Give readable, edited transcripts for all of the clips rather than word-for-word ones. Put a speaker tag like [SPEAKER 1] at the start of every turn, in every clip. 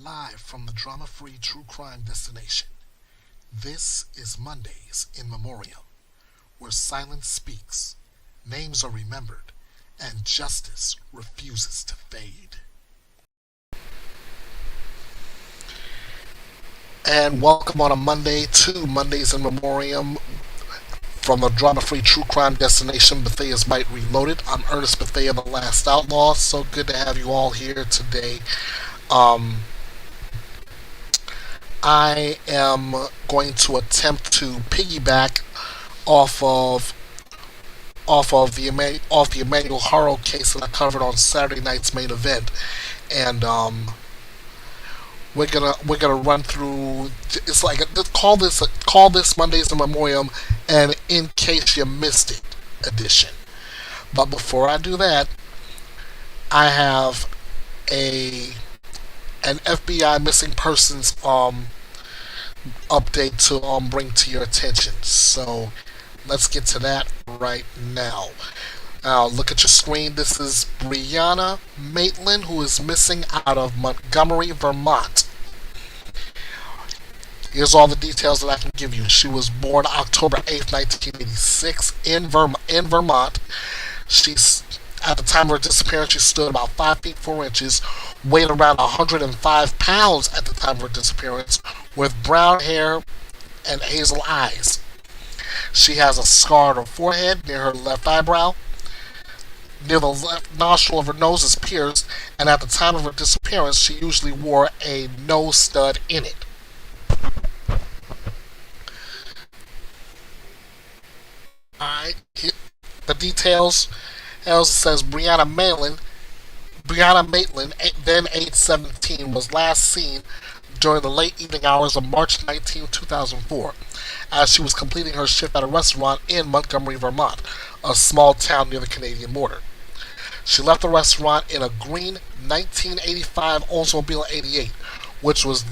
[SPEAKER 1] Live from the drama-free true crime destination, this is Mondays in Memoriam, where silence speaks, names are remembered, and justice refuses to fade. And welcome on a Monday to Mondays in Memoriam from the drama-free true crime destination, Bethea'S Byte Reloaded. I'm Ernest Bethea, the last outlaw. So good to have you all here today. Um, I am going to attempt to piggyback off of the Emmanuel Haro case that I covered on Saturday night's main event, and we're gonna run through. It's like call this Mondays in Memoriam, and in case you missed it edition. But before I do that, I have a an FBI missing persons update to bring to your attention. So let's get to that right now. Now look at your screen. This is Brianna Maitland, who is missing out of Montgomery, Vermont. Here's all the details that I can give you. She was born October 8th, 1986 in Vermont. She's At the time of her disappearance, she stood about 5 feet 4 inches, weighed around 105 pounds at the time of her disappearance, with brown hair and hazel eyes. She has a scar on her forehead near her left eyebrow. Near the left nostril of her nose is pierced, and at the time of her disappearance, she usually wore a nose stud in it. Alright, the details. It says Brianna Maitland, then age 17, was last seen during the late evening hours of March 19, 2004, as she was completing her shift at a restaurant in Montgomery, Vermont, a small town near the Canadian border. She left the restaurant in a green 1985 Oldsmobile 88, which was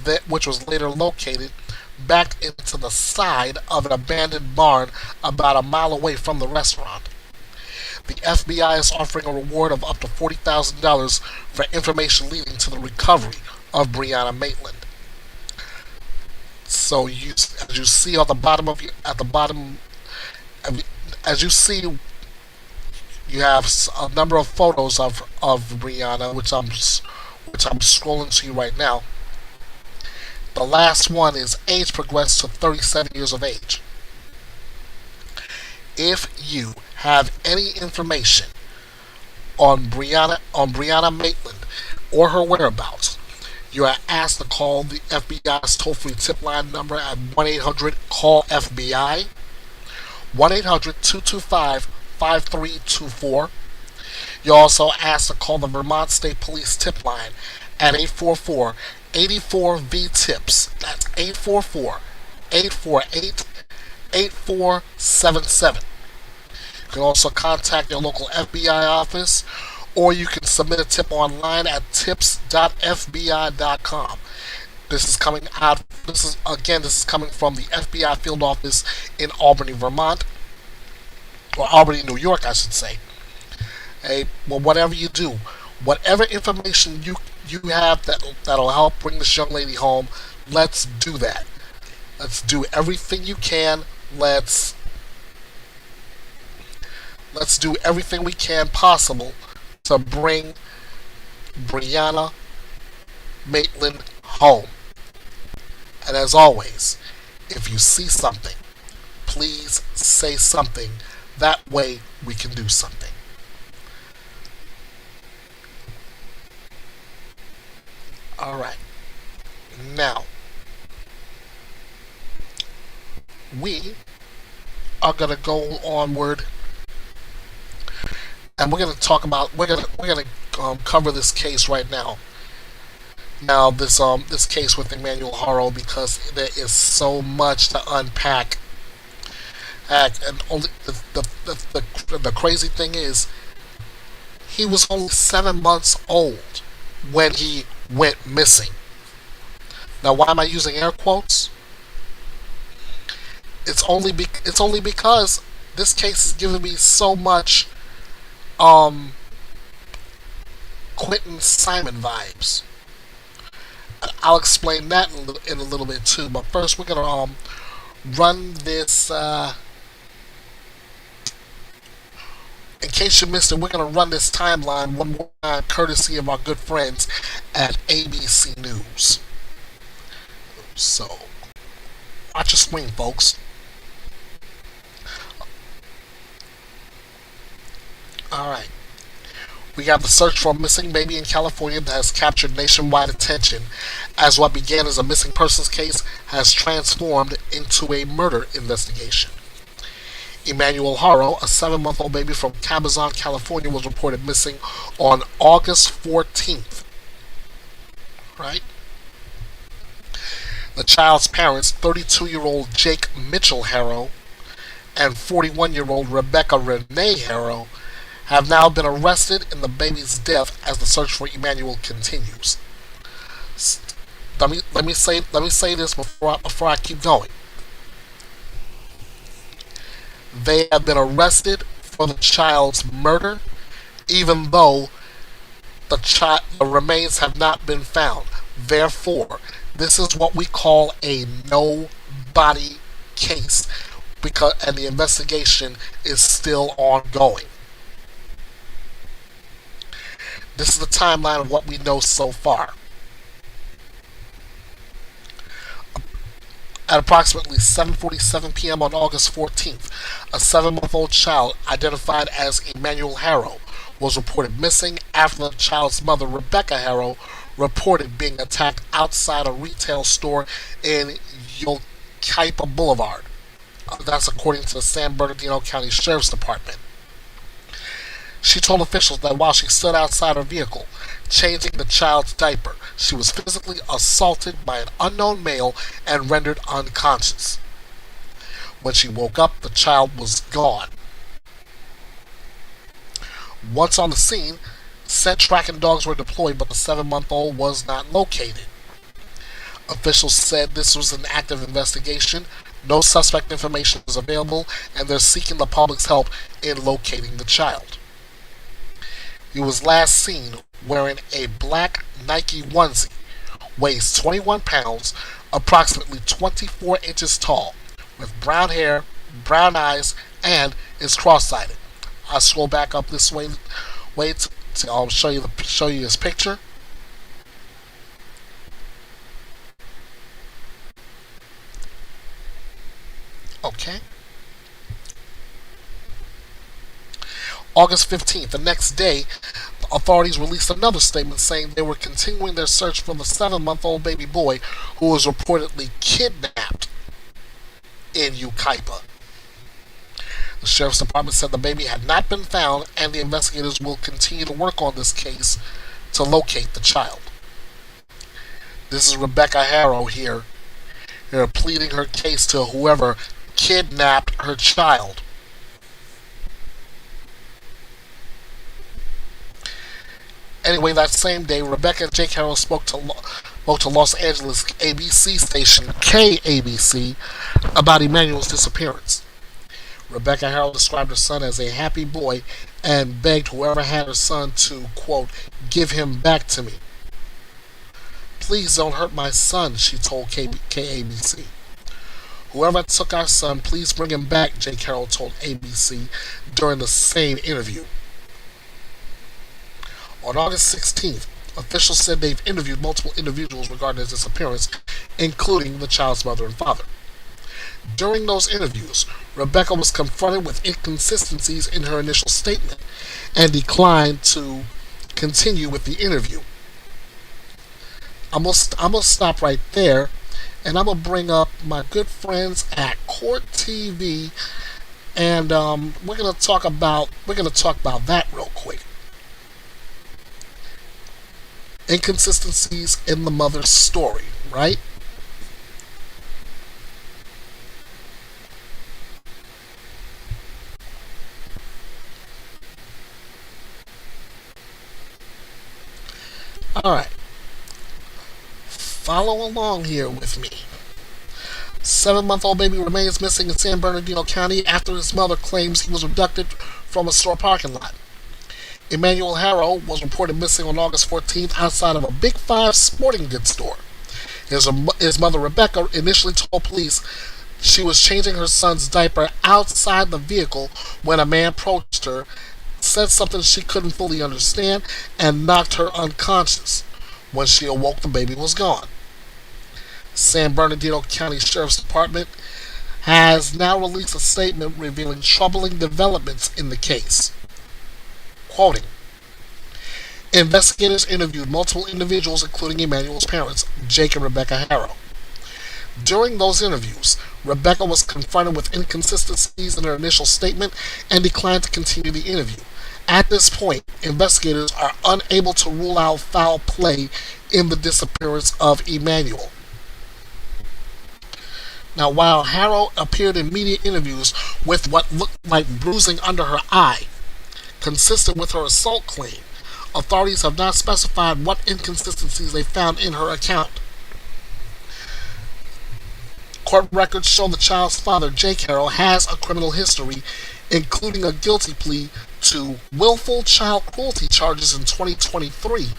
[SPEAKER 1] later located back into the side of an abandoned barn about a mile away from the restaurant. The FBI is offering a reward of up to $40,000 for information leading to the recovery of Brianna Maitland. So as you see on the bottom of at the bottom, as you see, you have a number of photos of Brianna, which I'm scrolling to you right now. The last one is age progressed to 37 years of age. If you have any information on Brianna Maitland or her whereabouts, you are asked to call the FBI's toll-free tip line number at 1-800-CALL-FBI, 1-800-225-5324. You're also asked to call the Vermont State Police tip line at 844-84-VTIPS. That's 844-848-8477. You can also contact your local FBI office, or you can submit a tip online at tips.fbi.com. This is coming from the FBI field office in Albany, Vermont, or Albany, New York, I should say. Hey, well, whatever you do, whatever information you have that'll help bring this young lady home, let's do that. Let's do everything you can. Let's do everything we can possible to bring Brianna Maitland home. And as always, if you see something, please say something. That way we can do something. Alright. Now, we are going to go onward, and we're going to talk about cover this case right now. Now this case with Emmanuel Haro, because there is so much to unpack. And only the crazy thing is, he was only 7 months old when he went missing. Now, why am I using air quotes? It's only because this case has given me so much Quinton Simon vibes. I'll explain that in a little bit too. But first, we're gonna run this. In case you missed it, we're gonna run this timeline one more time, courtesy of our good friends at ABC News. So, watch your screen, folks. All right. We got the search for a missing baby in California that has captured nationwide attention as what began as a missing persons case has transformed into a murder investigation. Emmanuel Haro, a 7-month-old baby from Cabazon, California, was reported missing on August 14th. Right? The child's parents, 32-year-old Jake Mitchell Haro and 41-year-old Rebecca Renee Haro, have now been arrested in the baby's death as the search for Emmanuel continues. Let me say this before I keep going. They have been arrested for the child's murder, even though the remains have not been found. Therefore, this is what we call a no-body case, and the investigation is still ongoing. This is the timeline of what we know so far. At approximately 7:47 p.m. on August 14th, a 7-month-old child identified as Emmanuel Haro was reported missing after the child's mother, Rebecca Haro, reported being attacked outside a retail store in Yucaipa Boulevard. That's according to the San Bernardino County Sheriff's Department. She told officials that while she stood outside her vehicle, changing the child's diaper, she was physically assaulted by an unknown male and rendered unconscious. When she woke up, the child was gone. Once on the scene, scent tracking dogs were deployed, but the 7-month-old was not located. Officials said this was an active investigation, no suspect information is available, and they're seeking the public's help in locating the child. He was last seen wearing a black Nike onesie, weighs 21 pounds, approximately 24 inches tall, with brown hair, brown eyes, and is cross-sided. I'll scroll back up this way. Wait, I'll show you his picture. Okay. August 15th, the next day, authorities released another statement saying they were continuing their search for the 7-month-old baby boy who was reportedly kidnapped in Yucaipa. The Sheriff's Department said the baby had not been found and the investigators will continue to work on this case to locate the child. This is Rebecca Haro here pleading her case to whoever kidnapped her child. Anyway, that same day, Rebecca and Jake Haro spoke to Los Angeles ABC station KABC about Emmanuel's disappearance. Rebecca Haro described her son as a happy boy and begged whoever had her son to, quote, give him back to me. Please don't hurt my son, she told KABC. Whoever took our son, please bring him back, Jake Haro told ABC during the same interview. On August 16th, officials said they've interviewed multiple individuals regarding his disappearance, including the child's mother and father. During those interviews, Rebecca was confronted with inconsistencies in her initial statement and declined to continue with the interview. I'm gonna stop right there, and I'm gonna bring up my good friends at Court TV, and we're gonna talk about that real quick. Inconsistencies in the mother's story, right? Alright. Follow along here with me. 7-month-old baby remains missing in San Bernardino County after his mother claims he was abducted from a store parking lot. Emmanuel Haro was reported missing on August 14th outside of a Big Five sporting goods store. His mother, Rebecca, initially told police she was changing her son's diaper outside the vehicle when a man approached her, said something she couldn't fully understand, and knocked her unconscious. When she awoke, the baby was gone. San Bernardino County Sheriff's Department has now released a statement revealing troubling developments in the case. Quoting, investigators interviewed multiple individuals, including Emmanuel's parents, Jake and Rebecca Haro. During those interviews, Rebecca was confronted with inconsistencies in her initial statement and declined to continue the interview. At this point, investigators are unable to rule out foul play in the disappearance of Emmanuel. Now, while Haro appeared in media interviews with what looked like bruising under her eye, consistent with her assault claim, authorities have not specified what inconsistencies they found in her account. Court records show the child's father, Jake Haro, has a criminal history, including a guilty plea to willful child cruelty charges in 2023,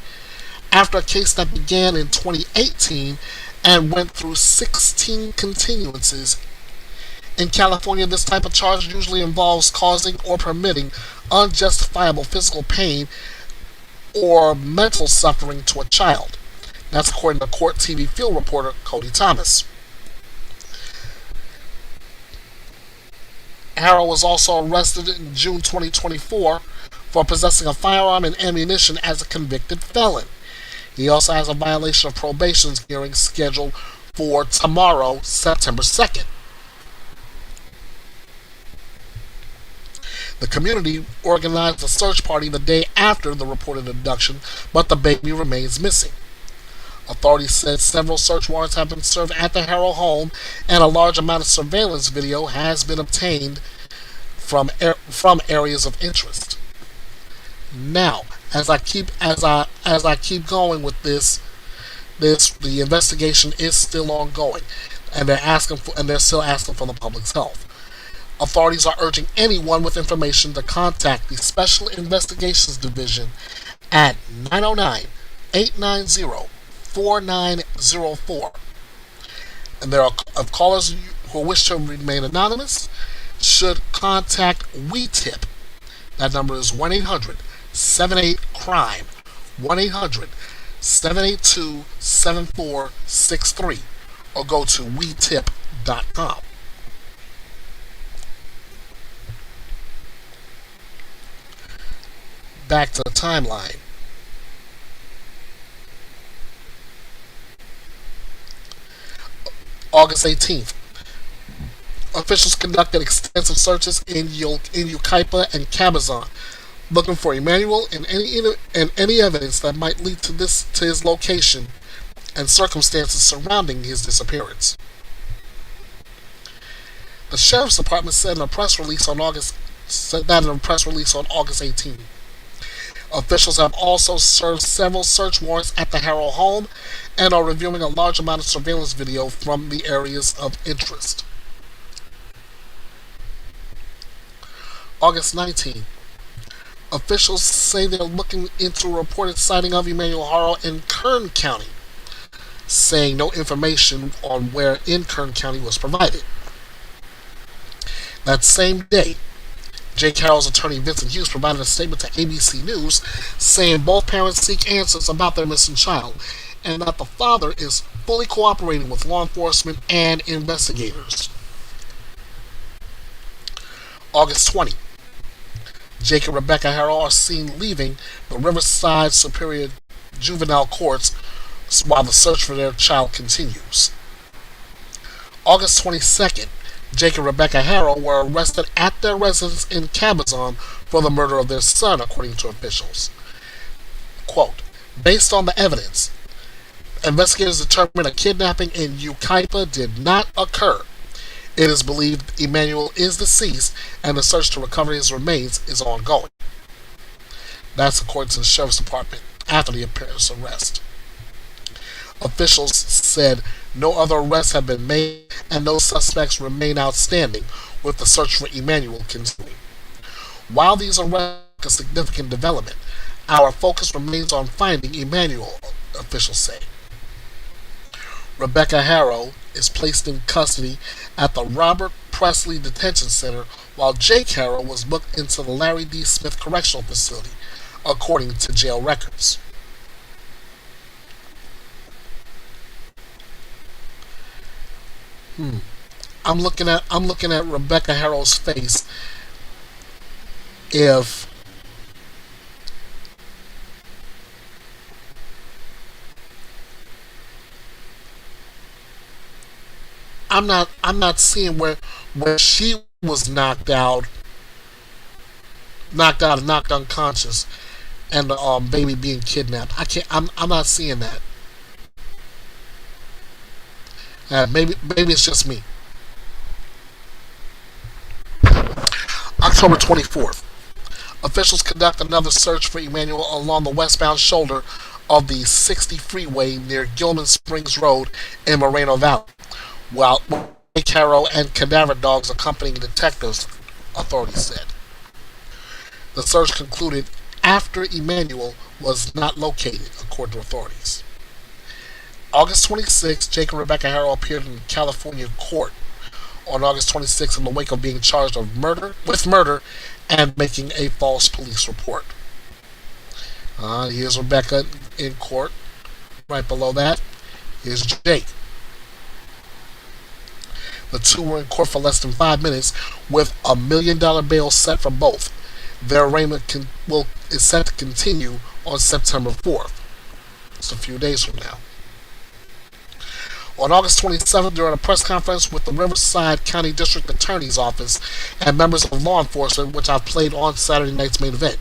[SPEAKER 1] after a case that began in 2018 and went through 16 continuances. In California, this type of charge usually involves causing or permitting unjustifiable physical pain or mental suffering to a child. That's according to Court TV field reporter Cody Thomas. Haro was also arrested in June 2024 for possessing a firearm and ammunition as a convicted felon. He also has a violation of probation hearing scheduled for tomorrow, September 2nd. The community organized a search party the day after the reported abduction, but the baby remains missing. Authorities said several search warrants have been served at the Haro home, and a large amount of surveillance video has been obtained from areas of interest. Now, as I keep going with this, the investigation is still ongoing, and they're still asking for the public's help. Authorities are urging anyone with information to contact the Special Investigations Division at 909-890-4904. And there are callers who wish to remain anonymous should contact WeTip. That number is 1-800-78-CRIME, 1-800-782-7463, or go to WeTip.com. Back to the timeline. August 18th. Officials conducted extensive searches in Yucaipa and Cabazon, looking for Emmanuel and any evidence that might lead to his location and circumstances surrounding his disappearance. The Sheriff's Department said in a press release on August 18th. Officials have also served several search warrants at the Haro home and are reviewing a large amount of surveillance video from the areas of interest. August 19th. Officials say they're looking into a reported sighting of Emmanuel Haro in Kern County, saying no information on where in Kern County was provided. That same day, Jake Haro's attorney Vincent Hughes provided a statement to ABC News saying both parents seek answers about their missing child and that the father is fully cooperating with law enforcement and investigators. August 20. Jake and Rebecca Haro are seen leaving the Riverside Superior Juvenile Courts while the search for their child continues. August 22nd. Jake and Rebecca Haro were arrested at their residence in Cabazon for the murder of their son, according to officials. Quote, based on the evidence, investigators determined a kidnapping in Yucaipa did not occur. It is believed Emmanuel is deceased, and the search to recover his remains is ongoing. That's according to the Sheriff's Department after the apparent arrest. Officials said no other arrests have been made and no suspects remain outstanding, with the search for Emmanuel continuing. While these arrests are a significant development, our focus remains on finding Emmanuel, officials say. Rebecca Haro is placed in custody at the Robert Presley Detention Center, while Jake Haro was booked into the Larry D. Smith Correctional Facility, according to jail records. I'm looking at Rebecca Haro's face. If I'm not seeing where she was knocked out and knocked unconscious, and the baby being kidnapped. I can't. I'm not seeing that. Maybe it's just me. October 24th. Officials conduct another search for Emmanuel along the westbound shoulder of the 60 freeway near Gilman Springs Road in Moreno Valley, while Caro and cadaver dogs accompanying detectives, authorities said. The search concluded after Emmanuel was not located, according to authorities. August 26th, Jake and Rebecca Haro appeared in California court on August 26th in the wake of being charged with murder and making a false police report. Here's Rebecca in court. Right below that, here's Jake. The two were in court for less than 5 minutes, with $1 million bail set for both. Their arraignment is set to continue on September 4th. It's a few days from now. On August 27th, during a press conference with the Riverside County District Attorney's Office and members of law enforcement, which I played on Saturday night's main event,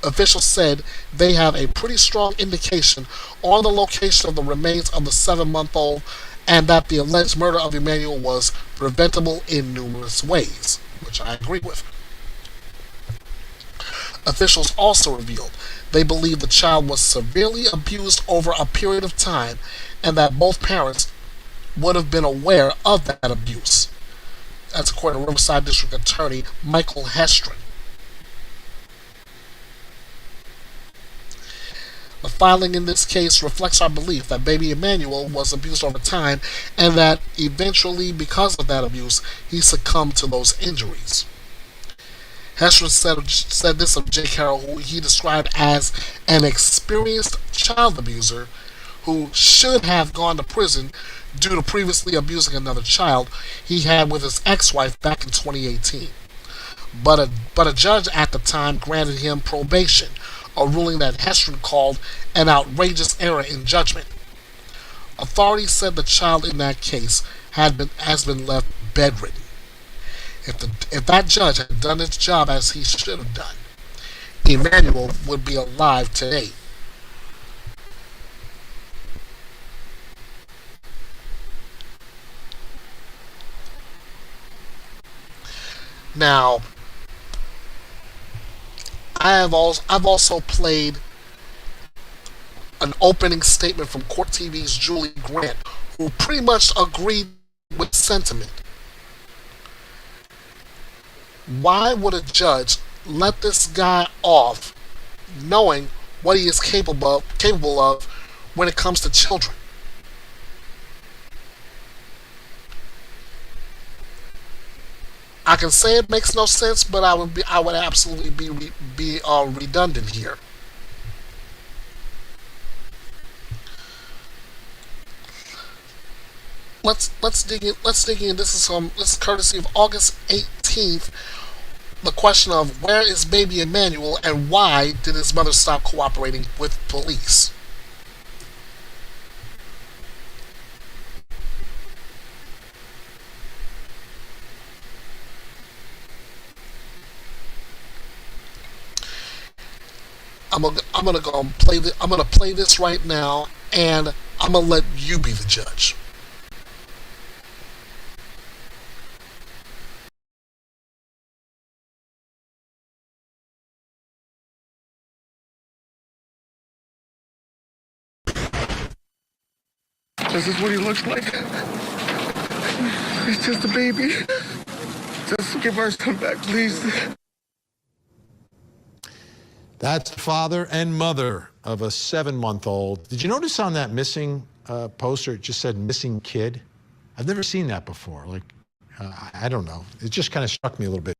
[SPEAKER 1] officials said they have a pretty strong indication on the location of the remains of the 7-month-old and that the alleged murder of Emmanuel was preventable in numerous ways, which I agree with. Officials also revealed they believe the child was severely abused over a period of time and that both parents would have been aware of that abuse. That's according to Riverside District Attorney Michael Hestrin. The filing in this case reflects our belief that baby Emmanuel was abused over time and that eventually, because of that abuse, he succumbed to those injuries. Hestrin said this of Jake Haro, who he described as an experienced child abuser who should have gone to prison due to previously abusing another child he had with his ex-wife back in 2018. But a judge at the time granted him probation, a ruling that Hestrin called an outrageous error in judgment. Authorities said the child in that case has been left bedridden. If that judge had done his job as he should have done, Emmanuel would be alive today. Now, I've also played an opening statement from Court TV's Julie Grant, who pretty much agreed with sentiment. Why would a judge let this guy off knowing what he is capable of when it comes to children? I can say it makes no sense, but I would absolutely be redundant here. Let's dig in. Let's dig in. This is courtesy of August 18th. The question of where is baby Emmanuel and why did his mother stop cooperating with police? I'm gonna go and play I'm gonna play this right now, and I'm gonna let you be the judge.
[SPEAKER 2] This is what he looks like. He's just a baby. Just give our son back, please.
[SPEAKER 3] That's the father and mother of a 7-month-old. Did you notice on that missing poster. It just said missing kid. I've never seen that before. Like, I don't know. It just kind of struck me a little bit.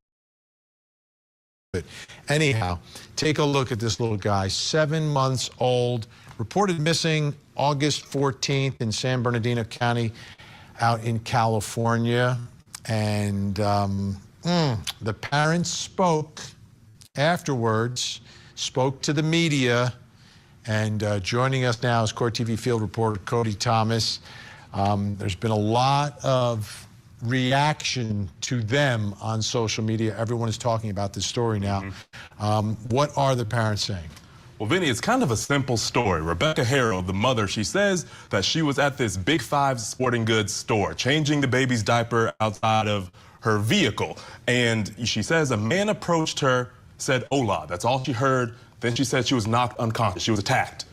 [SPEAKER 3] But anyhow, take a look at this little guy, 7 months old, reported missing August 14th in San Bernardino County out in California. And the parents spoke afterwards, spoke to the media, and joining us now is Court TV field reporter Cody Thomas. There's been a lot of reaction to them on social media. Everyone is talking about this story now. What are the parents saying?
[SPEAKER 4] Well, Vinny, it's kind of a simple story. Rebecca Haro, the mother, she says that she was at this Big Five sporting goods store changing the baby's diaper outside of her vehicle. And she says a man approached her, said, "Hola." That's all she heard. Then she said she was knocked unconscious. She was attacked.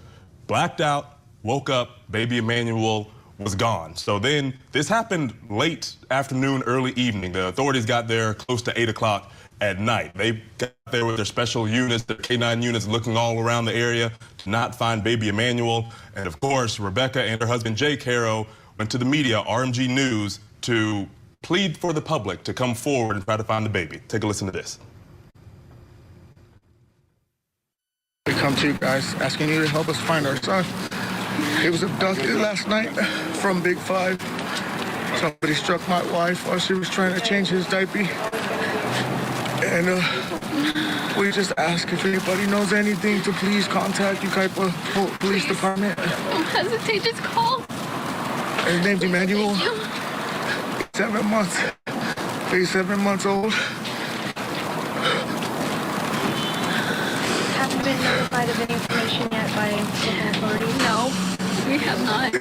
[SPEAKER 4] Blacked out, woke up, baby Emmanuel was gone. So then this happened late afternoon, early evening. The authorities got there close to 8 o'clock at night. They got there with their special units, their K9 units, looking all around the area to not find baby Emmanuel. And of course, Rebecca and her husband Jake Haro went to the media, RMG News, to plead for the public to come forward and try to find the baby. Take a listen to this.
[SPEAKER 2] We come to you guys asking you to help us find our son. He was abducted last night from Big Five. Somebody struck my wife while she was trying to change his diaper. And we just ask if anybody knows anything to please contact the Kaipa Police Department.
[SPEAKER 5] Don't hesitate, just call.
[SPEAKER 2] His name's Emmanuel. 7 months. He's 7 months old.
[SPEAKER 6] Haven't been notified of any information yet by local authorities?
[SPEAKER 5] No, we have not.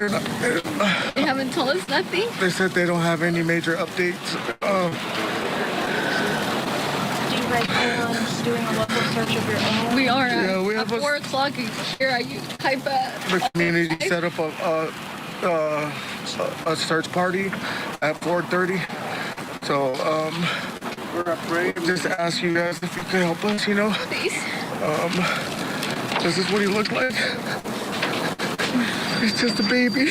[SPEAKER 5] They haven't told us nothing.
[SPEAKER 2] They said they don't have any major updates.
[SPEAKER 6] Do you guys plan on doing a local search of your own?
[SPEAKER 5] We are
[SPEAKER 2] Yeah, we
[SPEAKER 5] at
[SPEAKER 2] have
[SPEAKER 5] 4 o'clock here at Kaipa.
[SPEAKER 2] The community set up a search party at 4:30. So we're afraid. Just ask you guys if you could help us. You know.
[SPEAKER 5] Please.
[SPEAKER 2] This is what he looked like. He's just a baby.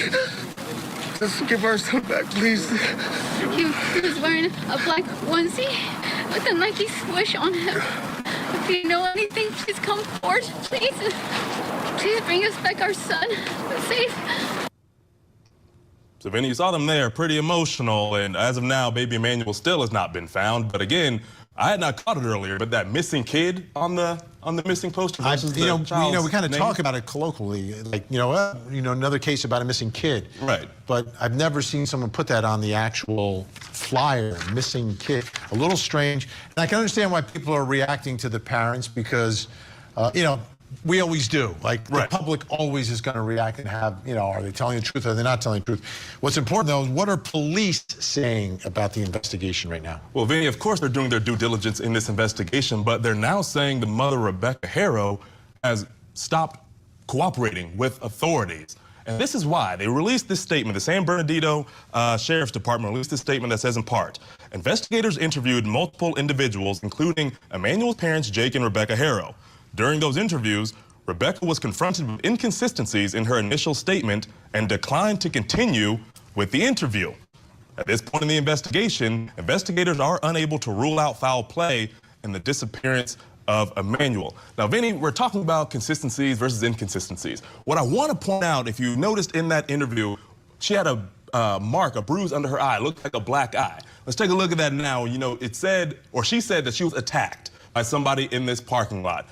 [SPEAKER 2] Just give our son back, please.
[SPEAKER 5] He was wearing a black onesie with a Nike swoosh on him. If you know anything, please come forward. Please. Please bring us back our son. Safe.
[SPEAKER 4] So, Vinny, you saw them there, pretty emotional, and as of now, baby Emmanuel still has not been found. But again, I had not caught it earlier, but that missing kid on the missing poster versus
[SPEAKER 3] we kind of
[SPEAKER 4] name.
[SPEAKER 3] talk about it colloquially, like another case about a missing kid.
[SPEAKER 4] Right.
[SPEAKER 3] But I've never seen someone put that on the actual flyer, missing kid. A little strange. And I can understand why people are reacting to the parents because, we always do. Like,
[SPEAKER 4] right.
[SPEAKER 3] The public always is going to react and have, are they telling the truth or are they not telling the truth? What's important, though, is what are police saying about the investigation right now?
[SPEAKER 4] Well, Vinny, of course they're doing their due diligence in this investigation, but they're now saying the mother, Rebecca Haro, has stopped cooperating with authorities. And this is why they released this statement. The San Bernardino Sheriff's Department released this statement that says in part, investigators interviewed multiple individuals, including Emmanuel's parents, Jake and Rebecca Haro. During those interviews, Rebecca was confronted with inconsistencies in her initial statement and declined to continue with the interview. At this point in the investigation, investigators are unable to rule out foul play in the disappearance of Emmanuel. Now, Vinny, we're talking about consistencies versus inconsistencies. What I want to point out, if you noticed in that interview, she had a bruise under her eye, looked like a black eye. Let's take a look at that now. It said, or she said that she was attacked by somebody in this parking lot.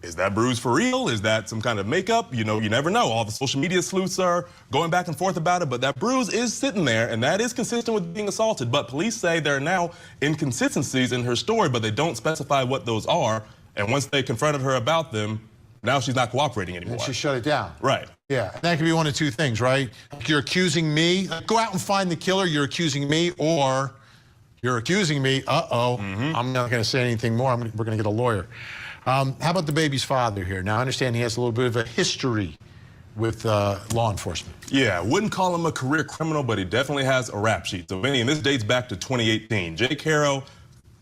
[SPEAKER 4] Is that bruise for real? Is that some kind of makeup? You never know. All the social media sleuths are going back and forth about it, but that bruise is sitting there, and that is consistent with being assaulted. But police say there are now inconsistencies in her story, but they don't specify what those are. And once they confronted her about them, now she's not cooperating anymore.
[SPEAKER 3] And she shut it down.
[SPEAKER 4] Right.
[SPEAKER 3] Yeah, and that could be one of two things, right? You're accusing me. Go out and find the killer. You're accusing me, or you're accusing me. I'm not going to say anything more. We're going to get a lawyer. How about the baby's father here? Now, I understand he has a little bit of a history with law enforcement.
[SPEAKER 4] Yeah, wouldn't call him a career criminal, but he definitely has a rap sheet. So, Vinny, and this dates back to 2018. Jake Haro,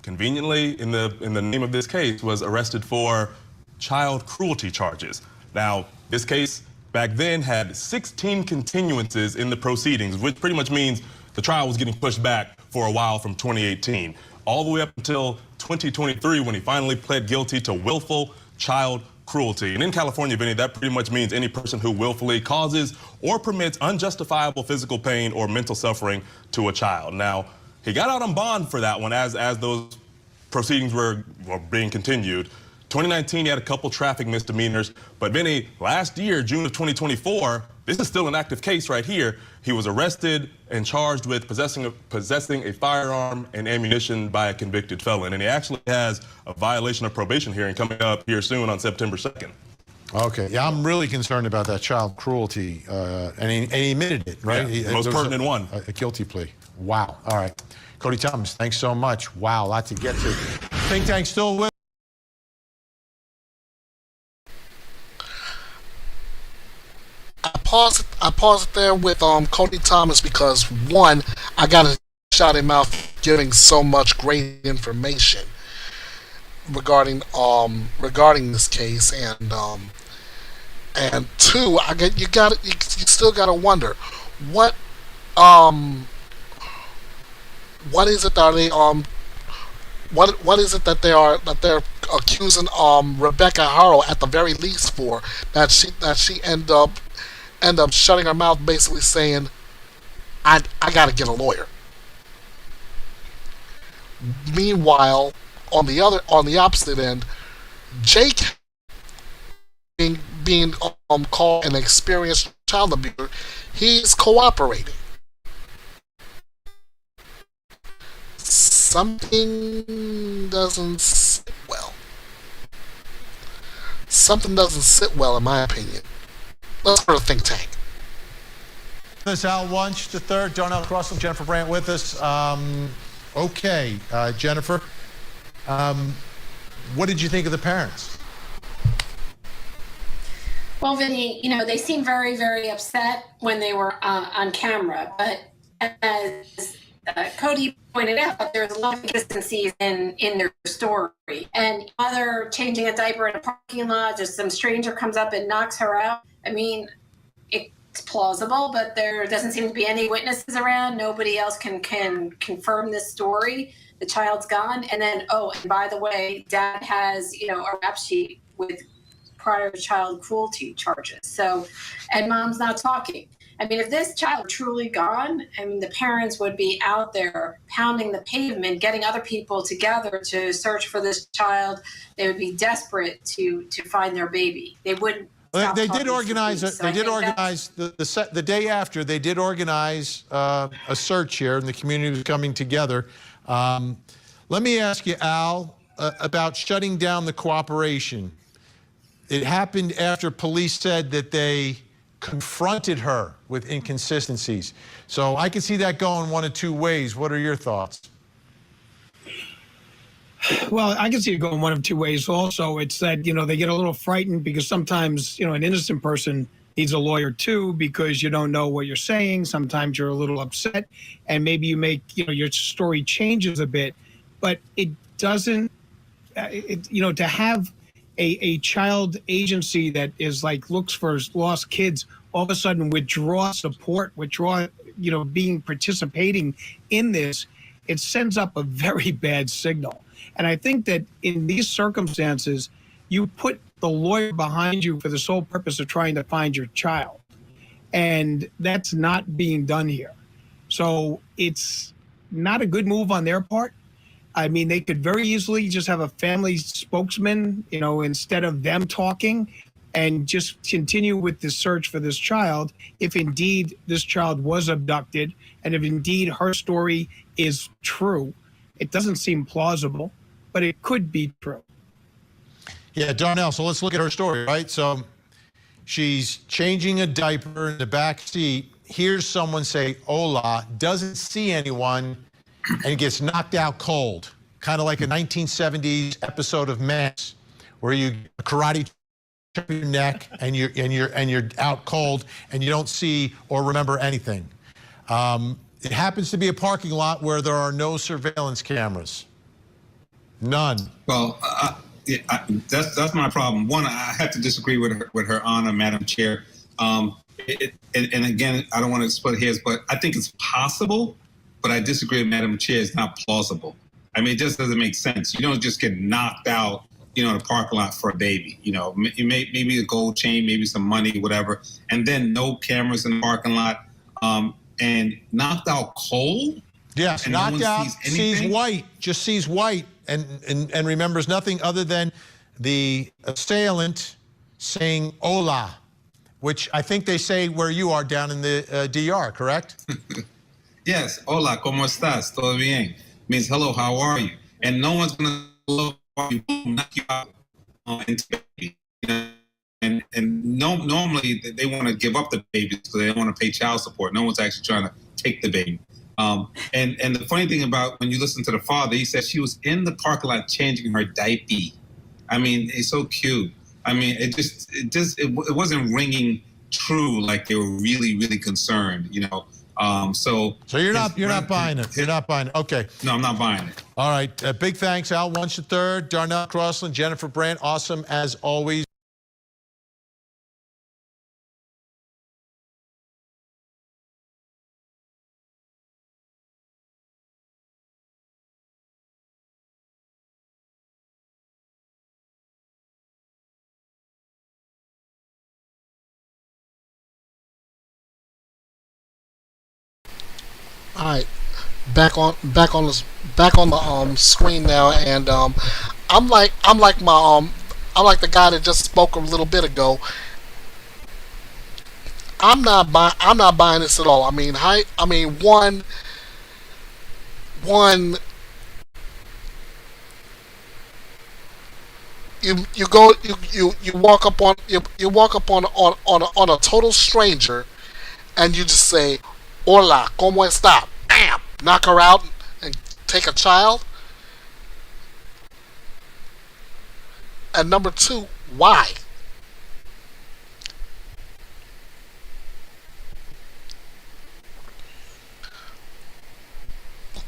[SPEAKER 4] conveniently, in the name of this case, was arrested for child cruelty charges. Now, this case back then had 16 continuances in the proceedings, which pretty much means the trial was getting pushed back for a while from 2018, all the way up until 2023 when he finally pled guilty to willful child cruelty. And in California, Vinny, that pretty much means any person who willfully causes or permits unjustifiable physical pain or mental suffering to a child. Now, he got out on bond for that one as those proceedings were being continued. 2019, he had a couple traffic misdemeanors, but Vinny, last year, June of 2024, this is still an active case right here. He was arrested and charged with possessing a firearm and ammunition by a convicted felon. And he actually has a violation of probation hearing coming up here soon on September 2nd.
[SPEAKER 3] Okay, yeah, I'm really concerned about that child cruelty, and he admitted it, right?
[SPEAKER 4] Yeah, most pertinent one.
[SPEAKER 3] A guilty plea. Wow. All right. Cody Thomas, thanks so much. Wow, a lot to get to. Think Tank still with.
[SPEAKER 1] I paused it there with Cody Thomas because one, I got a shot in mouth giving so much great information regarding this case, and two, you still gotta wonder what is it that what is it that they're accusing Rebecca Haro at the very least for, that she end up shutting her mouth, basically saying, I gotta get a lawyer. Meanwhile, on the opposite end, Jake being called an experienced child abuser, he's cooperating. Something doesn't sit well. Something doesn't sit well, in my opinion. Let's go to Think Tank.
[SPEAKER 3] This Al Wunsch III, Darnell Crossland, Jennifer Brandt with us. Okay, Jennifer, what did you think of the parents?
[SPEAKER 7] Well, Vinny, they seemed very, very upset when they were on camera, but as Cody pointed out, there's a lot of inconsistencies in their story. And mother changing a diaper in a parking lot, just some stranger comes up and knocks her out. I mean, it's plausible, but there doesn't seem to be any witnesses around. Nobody else can confirm this story. The child's gone. And then, and by the way, dad has, a rap sheet with prior child cruelty charges. So, and mom's not talking. I mean, if this child were truly gone, the parents would be out there pounding the pavement, getting other people together to search for this child. They would be desperate to find their baby. They wouldn't.
[SPEAKER 3] They did organize. The day after. They did organize a search here, and the community was coming together. Let me ask you, Al, about shutting down the cooperation. It happened after police said that they confronted her with inconsistencies. So I can see that going one of two ways. What are your thoughts?
[SPEAKER 8] Well, I can see it going one of two ways. Also, it's that, they get a little frightened because sometimes, an innocent person needs a lawyer too, because you don't know what you're saying. Sometimes you're a little upset and maybe you make, your story changes a bit, but it doesn't, to have a child agency that is looks for lost kids, all of a sudden withdraw support, participating in this, it sends up a very bad signal. And I think that in these circumstances, you put the lawyer behind you for the sole purpose of trying to find your child. And that's not being done here. So it's not a good move on their part. I mean, they could very easily just have a family spokesman, instead of them talking, and just continue with the search for this child. If indeed this child was abducted, and if indeed her story is true, it doesn't seem plausible, but it could be true.
[SPEAKER 3] Yeah, Darnell, so let's look at her story, right? So she's changing a diaper in the back seat, hears someone say, hola, doesn't see anyone, and gets knocked out cold. Kind of like a 1970s episode of Mass, where you karate chop your neck and you're out cold and you don't see or remember anything. It happens to be a parking lot where there are no surveillance cameras. None.
[SPEAKER 9] Well, that's my problem. One, I have to disagree with her honor, Madam Chair. And again, I don't want to split hairs, but I think it's possible, but I disagree with Madam Chair. It's not plausible. I mean, it just doesn't make sense. You don't just get knocked out, in the parking lot for a baby. Maybe a gold chain, maybe some money, whatever, and then no cameras in the parking lot, and knocked out cold.
[SPEAKER 3] Yes, knocked out, sees white, just sees white, and remembers nothing other than the assailant saying "Hola," which I think they say where you are down in the DR, correct?
[SPEAKER 9] Yes, hola, ¿cómo estás? Todo bien. Means hello, how are you? And no one's gonna love you, knock you out into baby. Normally they want to give up the babies because they don't want to pay child support. No one's actually trying to take the baby. And the funny thing about when you listen to the father, he said she was in the parking lot changing her diaper. I mean, it's so cute. I mean, it wasn't ringing true like they were really, really concerned, So
[SPEAKER 3] you're not buying it. You're not buying it. Okay.
[SPEAKER 9] No, I'm not buying it.
[SPEAKER 3] All right. Big thanks, Al Wunsch III, Darnell Crossland, Jennifer Brandt. Awesome as always.
[SPEAKER 1] All right, back on the screen now, and I'm like the guy that just spoke a little bit ago. I'm not buying this at all. I mean, one you walk up on a total stranger, and you just say, "Hola, ¿cómo está?" Bam! Knock her out and take a child. And number two, why?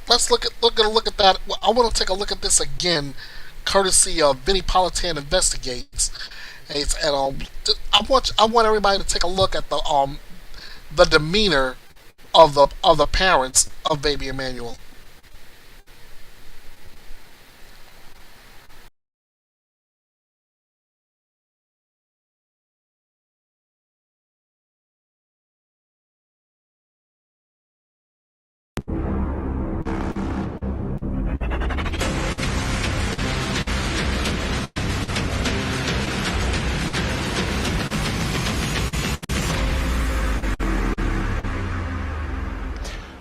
[SPEAKER 1] Let's look at that. I want to take a look at this again, courtesy of Vinnie Politan Investigates. And I want everybody to take a look at the demeanor of the parents of baby Emmanuel.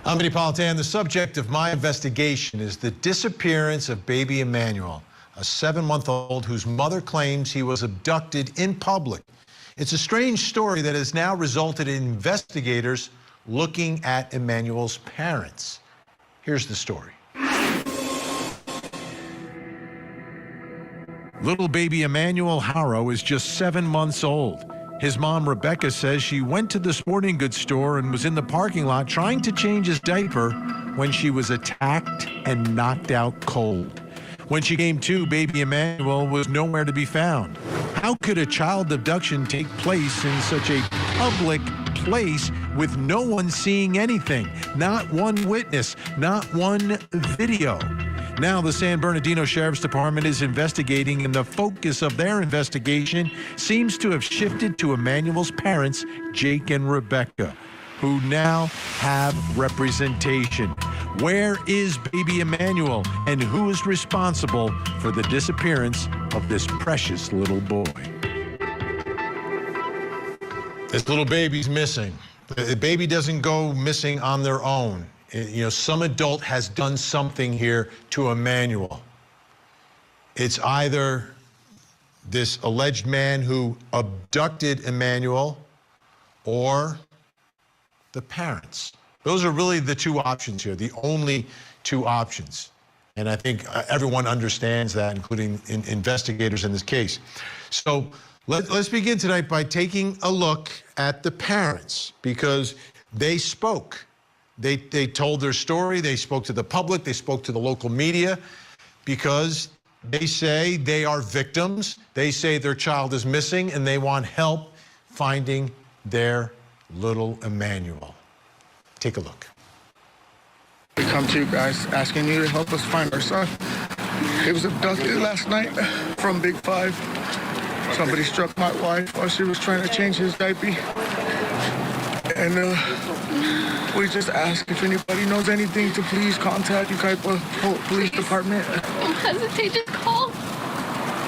[SPEAKER 3] I'm Vinnie Politan. The subject of my investigation is the disappearance of baby Emmanuel, a 7-month-old whose mother claims he was abducted in public. It's a strange story that has now resulted in investigators looking at Emmanuel's parents. Here's the story. Little baby Emmanuel Haro is just 7 months old. His mom, Rebecca, says she went to the sporting goods store and was in the parking lot trying to change his diaper when she was attacked and knocked out cold. When she came to, baby Emmanuel was nowhere to be found. How could a child abduction take place in such a public place with no one seeing anything? Not one witness, not one video. Now the San Bernardino Sheriff's Department is investigating, and the focus of their investigation seems to have shifted to Emmanuel's parents, Jake and Rebecca, who now have representation. Where is baby Emmanuel, and who is responsible for the disappearance of this precious little boy? This little baby's missing. The baby doesn't go missing on their own. Some adult has done something here to Emmanuel. It's either this alleged man who abducted Emmanuel or the parents. Those are really the two options here, the only two options. And I think everyone understands that, including investigators in this case. So let's begin tonight by taking a look at the parents, because they spoke. They told their story. They spoke to the public. They spoke to the local media, because they say they are victims. They say their child is missing, and they want help finding their little Emmanuel. Take a look.
[SPEAKER 2] We come to you guys asking you to help us find our son. He was abducted last night from Big 5. Somebody struck my wife while she was trying to change his diaper. And we just ask if anybody knows anything to please contact Ukaipa Police Department.
[SPEAKER 5] Don't hesitate, just call.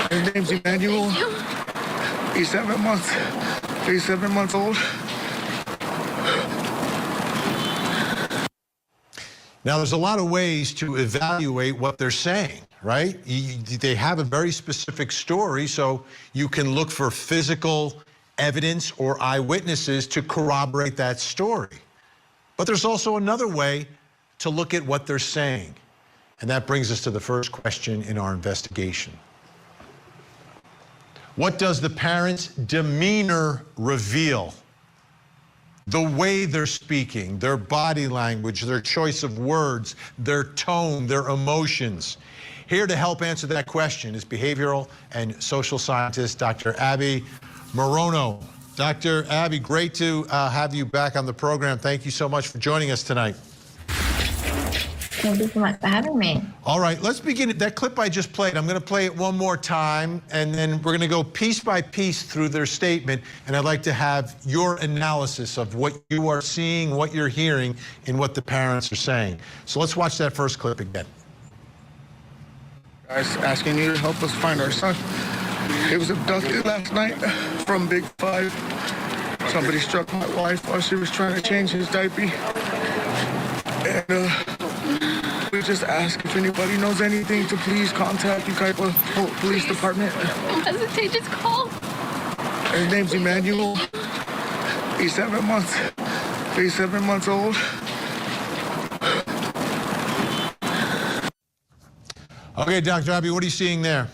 [SPEAKER 2] His name's Emmanuel. He's 7 months. He's 7 months old.
[SPEAKER 3] Now, there's a lot of ways to evaluate what they're saying, right? They have a very specific story, so you can look for physical evidence or eyewitnesses to corroborate that story. But there's also another way to look at what they're saying. And that brings us to the first question in our investigation. What does the parents' demeanor reveal? The way they're speaking, their body language, their choice of words, their tone, their emotions. Here to help answer that question is behavioral and social scientist Dr. Abby Morono. Dr. Abby, great to have you back on the program. Thank you so much for joining us tonight.
[SPEAKER 10] Thank you so much for having me.
[SPEAKER 3] All right, let's begin. That clip I just played, I'm going to play it one more time, and then we're going to go piece by piece through their statement, and I'd like to have your analysis of what you are seeing, what you're hearing, and what the parents are saying. So let's watch that first clip again.
[SPEAKER 2] Guys, asking you to help us find our son. He was abducted last night from Big 5. Somebody struck my wife while she was trying to change his diaper. And we just ask if anybody knows anything to please contact Ukaipa Police Department.
[SPEAKER 5] Don't hesitate, just call.
[SPEAKER 2] His name's Emmanuel. He's 7 months. He's 7 months old.
[SPEAKER 3] Okay, Dr. Abby, what are you seeing there?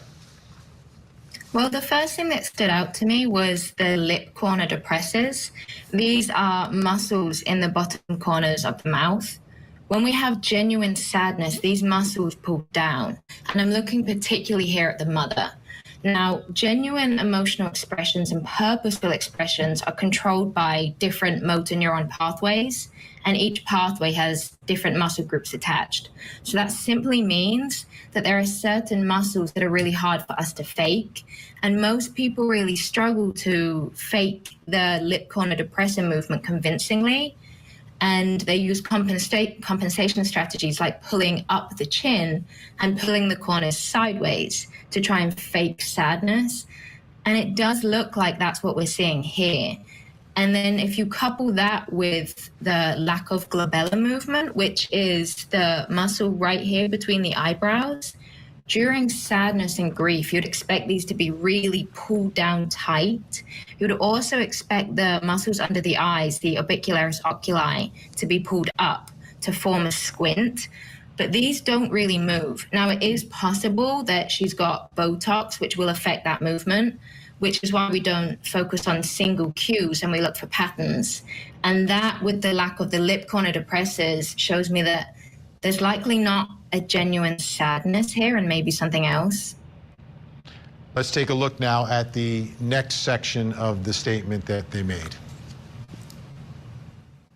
[SPEAKER 10] Well, the first thing that stood out to me was the lip corner depressors. These are muscles in the bottom corners of the mouth. When we have genuine sadness, these muscles pull down, and I'm looking particularly here at the mother. Now, genuine emotional expressions and purposeful expressions are controlled by different motor neuron pathways, and each pathway has different muscle groups attached. So that simply means that there are certain muscles that are really hard for us to fake, and most people really struggle to fake the lip corner depressor movement convincingly. And they use compensation strategies like pulling up the chin and pulling the corners sideways to try and fake sadness. And it does look like that's what we're seeing here. And then if you couple that with the lack of glabella movement, which is the muscle right here between the eyebrows, during sadness and grief, you'd expect these to be really pulled down tight. You would also expect the muscles under the eyes, the orbicularis oculi, to be pulled up to form a squint, but these don't really move. Now, it is possible that she's got Botox, which will affect that movement, which is why we don't focus on single cues and we look for patterns. And that, with the lack of the lip corner depressors, shows me that there's likely not a genuine sadness here and maybe something else.
[SPEAKER 3] Let's take a look now at the next section of the statement that they made.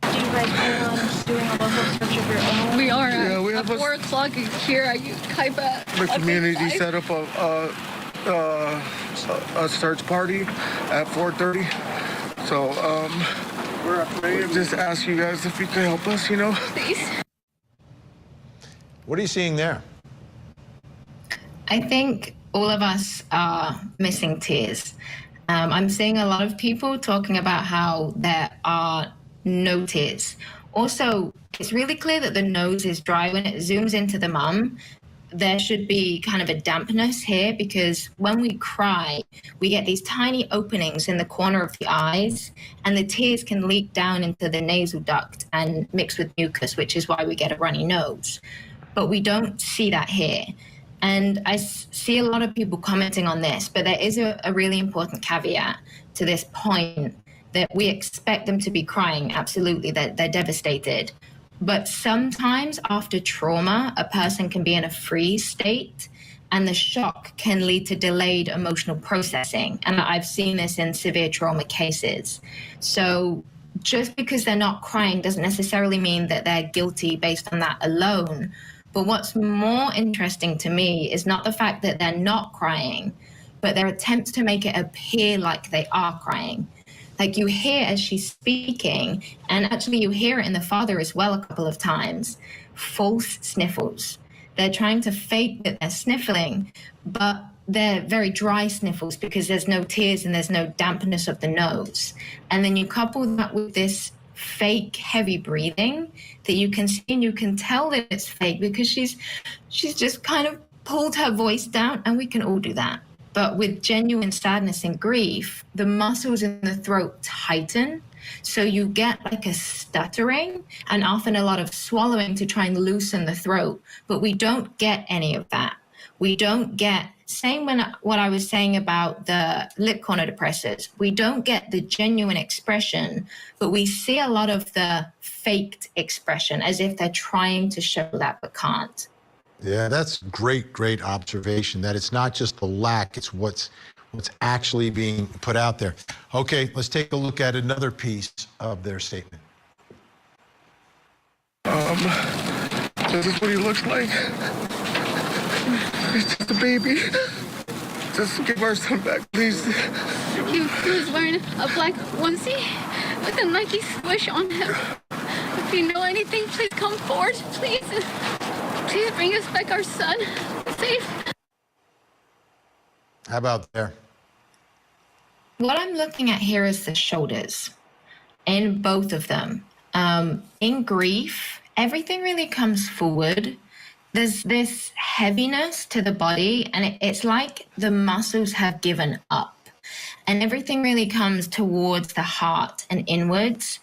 [SPEAKER 6] Do you guys plan on doing a local search of your own?
[SPEAKER 5] We are
[SPEAKER 2] Yeah, we
[SPEAKER 5] at
[SPEAKER 2] have
[SPEAKER 5] 4 o'clock here at Ukaipa.
[SPEAKER 2] The community set up a search party at 4:30. So we just ask you guys if you can help us, you know.
[SPEAKER 5] Please.
[SPEAKER 3] What are you seeing there?
[SPEAKER 10] I think all of us are missing tears. I'm seeing a lot of people talking about how there are no tears. Also, it's really clear that the nose is dry. When it zooms into the mum, there should be kind of a dampness here, because when we cry, we get these tiny openings in the corner of the eyes, and the tears can leak down into the nasal duct and mix with mucus, which is why we get a runny nose. But we don't see that here. And I see a lot of people commenting on this, but there is a really important caveat to this point, that we expect them to be crying. Absolutely, they're devastated. But sometimes after trauma, a person can be in a freeze state, And the shock can lead to delayed emotional processing. And I've seen this in severe trauma cases. So just because they're not crying doesn't necessarily mean that they're guilty based on that alone. But what's more interesting to me is not the fact that they're not crying, but their attempts to make it appear like they are crying. Like you hear as she's speaking, and actually you hear it in the father as well a couple of times, false sniffles. They're trying to fake that they're sniffling, but they're very dry sniffles because there's no tears and there's no dampness of the nose. And then you couple that with this fake heavy breathing that you can see, and you can tell that it's fake because she's just kind of pulled her voice down, and we can all do that. But with genuine sadness and grief, the muscles in the throat tighten. So you get like a stuttering and often a lot of swallowing to try and loosen the throat. But we don't get any of that. We don't get, same when what I was saying about the lip corner depressors, we don't get the genuine expression, but we see a lot of the faked expression as if they're trying to show that but can't.
[SPEAKER 3] Yeah, that's great observation, that it's not just the lack, it's what's actually being put out there. Okay, let's take a look at another piece of their statement.
[SPEAKER 2] This is what he looks like. He's just a baby. Just give our son back, please.
[SPEAKER 5] He was wearing a black onesie with a Nike swoosh on him. If you know anything, please come forward, please. Please bring us back our son. Safe.
[SPEAKER 3] How about there?
[SPEAKER 10] What I'm looking at here is the shoulders in both of them. In grief, everything really comes forward. There's this heaviness to the body, and it's like the muscles have given up. And everything really comes towards the heart and inwards.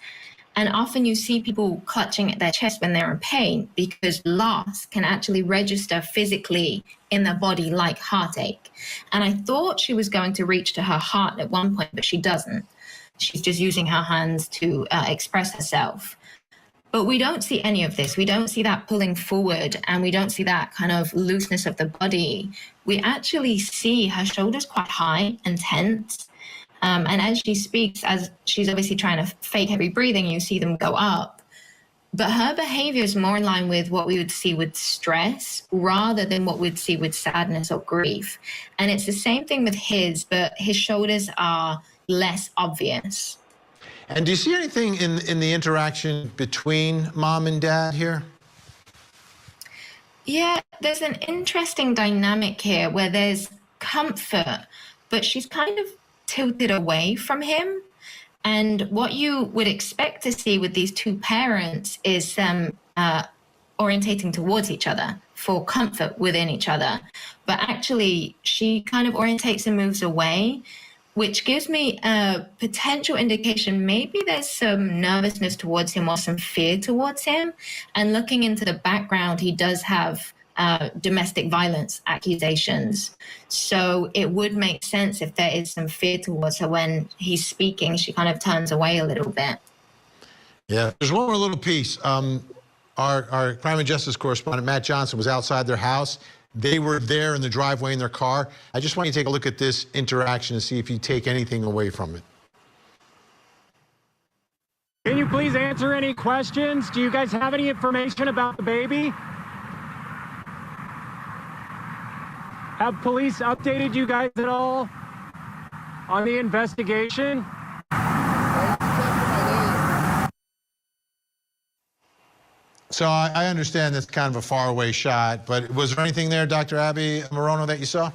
[SPEAKER 10] And often you see people clutching at their chest when they're in pain because loss can actually register physically in their body like heartache. And I thought she was going to reach to her heart at one point, but she doesn't. She's just using her hands to express herself. But we don't see any of this. We don't see that pulling forward, and we don't see that kind of looseness of the body. We actually see her shoulders quite high and tense. And as she speaks, as she's obviously trying to fake heavy breathing, you see them go up. But her behavior is more in line with what we would see with stress rather than what we'd see with sadness or grief. And it's the same thing with his, but his shoulders are less obvious.
[SPEAKER 3] And do you see anything in the interaction between mom and dad here?
[SPEAKER 10] Yeah, there's an interesting dynamic here where there's comfort, but she's kind of tilted away from him. And what you would expect to see with these two parents is them orientating towards each other for comfort within each other. But actually, she kind of orientates and moves away, which gives me a potential indication maybe there's some nervousness towards him or some fear towards him. And looking into the background, he does have domestic violence accusations. So it would make sense if there is some fear towards her when he's speaking, she kind of turns away a little bit.
[SPEAKER 3] Yeah, there's one more little piece. Our crime and justice correspondent, Matt Johnson, was outside their house. They were there in the driveway in their car. I just want you to take a look at this interaction and see if you take anything away from it.
[SPEAKER 11] Can you please answer any questions? Do you guys have any information about the baby? Have police updated you guys at all on the investigation?
[SPEAKER 3] So I understand that's kind of a faraway shot, but was there anything there, Dr. Abby Morono, that you saw?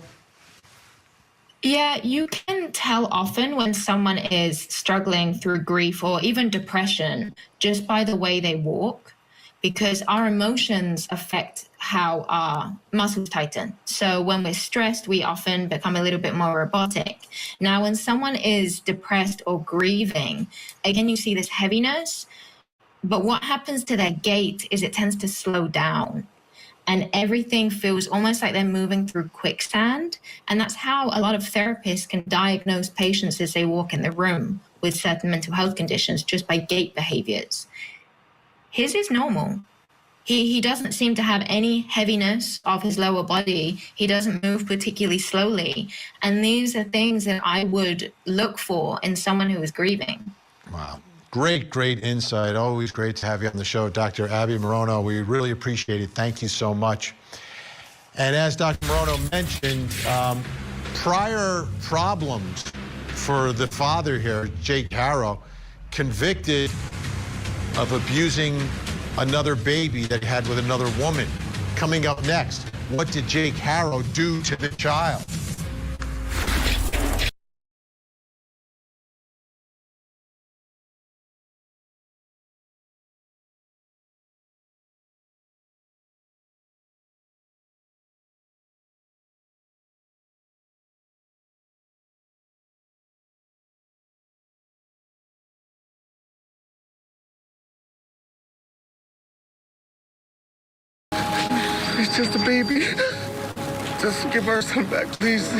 [SPEAKER 10] Yeah, you can tell often when someone is struggling through grief or even depression just by the way they walk, because our emotions affect how our muscles tighten. So when we're stressed, we often become a little bit more robotic. Now, when someone is depressed or grieving, again, you see this heaviness, but what happens to their gait is it tends to slow down. And everything feels almost like they're moving through quicksand. And that's how a lot of therapists can diagnose patients as they walk in the room with certain mental health conditions just by gait behaviors. His is normal. He doesn't seem to have any heaviness of his lower body. He doesn't move particularly slowly. And these are things that I would look for in someone who is grieving.
[SPEAKER 3] Wow. Great insight. Always great to have you on the show, Dr. Abby Morono. We really appreciate it. Thank you so much. And as Dr. Morono mentioned, prior problems for the father here, Jake Haro, convicted of abusing another baby that he had with another woman. Coming up next, what did Jake Haro do to the child?
[SPEAKER 2] It's just a baby. Just give our son back, please.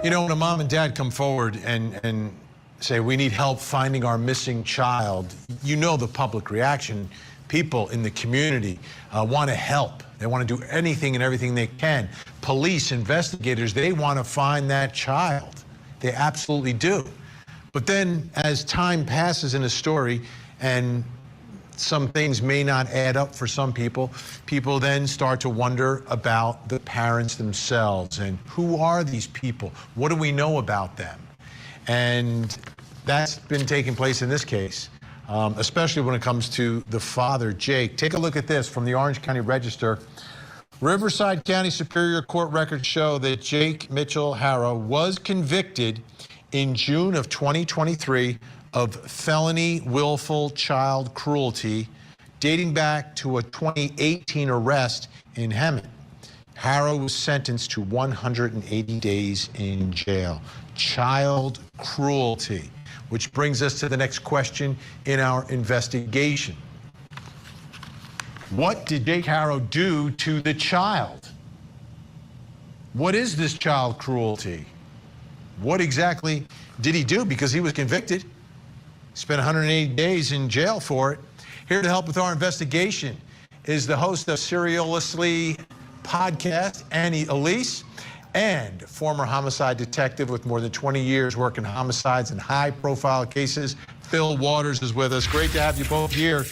[SPEAKER 3] You know, when a mom and dad come forward and say, we need help finding our missing child, you know the public reaction. People in the community want to help. They want to do anything and everything they can. Police, investigators, they want to find that child. They absolutely do. But then as time passes in a story and some things may not add up for some people, people then start to wonder about the parents themselves and who are these people? What do we know about them? And that's been taking place in this case, especially when it comes to the father, Jake. Take a look at this from the Orange County Register. Riverside County Superior Court records show that Jake Mitchell Haro was convicted in June of 2023 of felony willful child cruelty dating back to a 2018 arrest in Hemet. Haro was sentenced to 180 days in jail. Child cruelty, which brings us to the next question in our investigation. What did Jake Haro do to the child? What is this child cruelty? What exactly did he do? Because he was convicted. Spent 180 days in jail for it. Here to help with our investigation is the host of Serialously podcast, Annie Elise, and former homicide detective with more than 20 years working homicides and high-profile cases, Phil Waters is with us. Great to have you both here.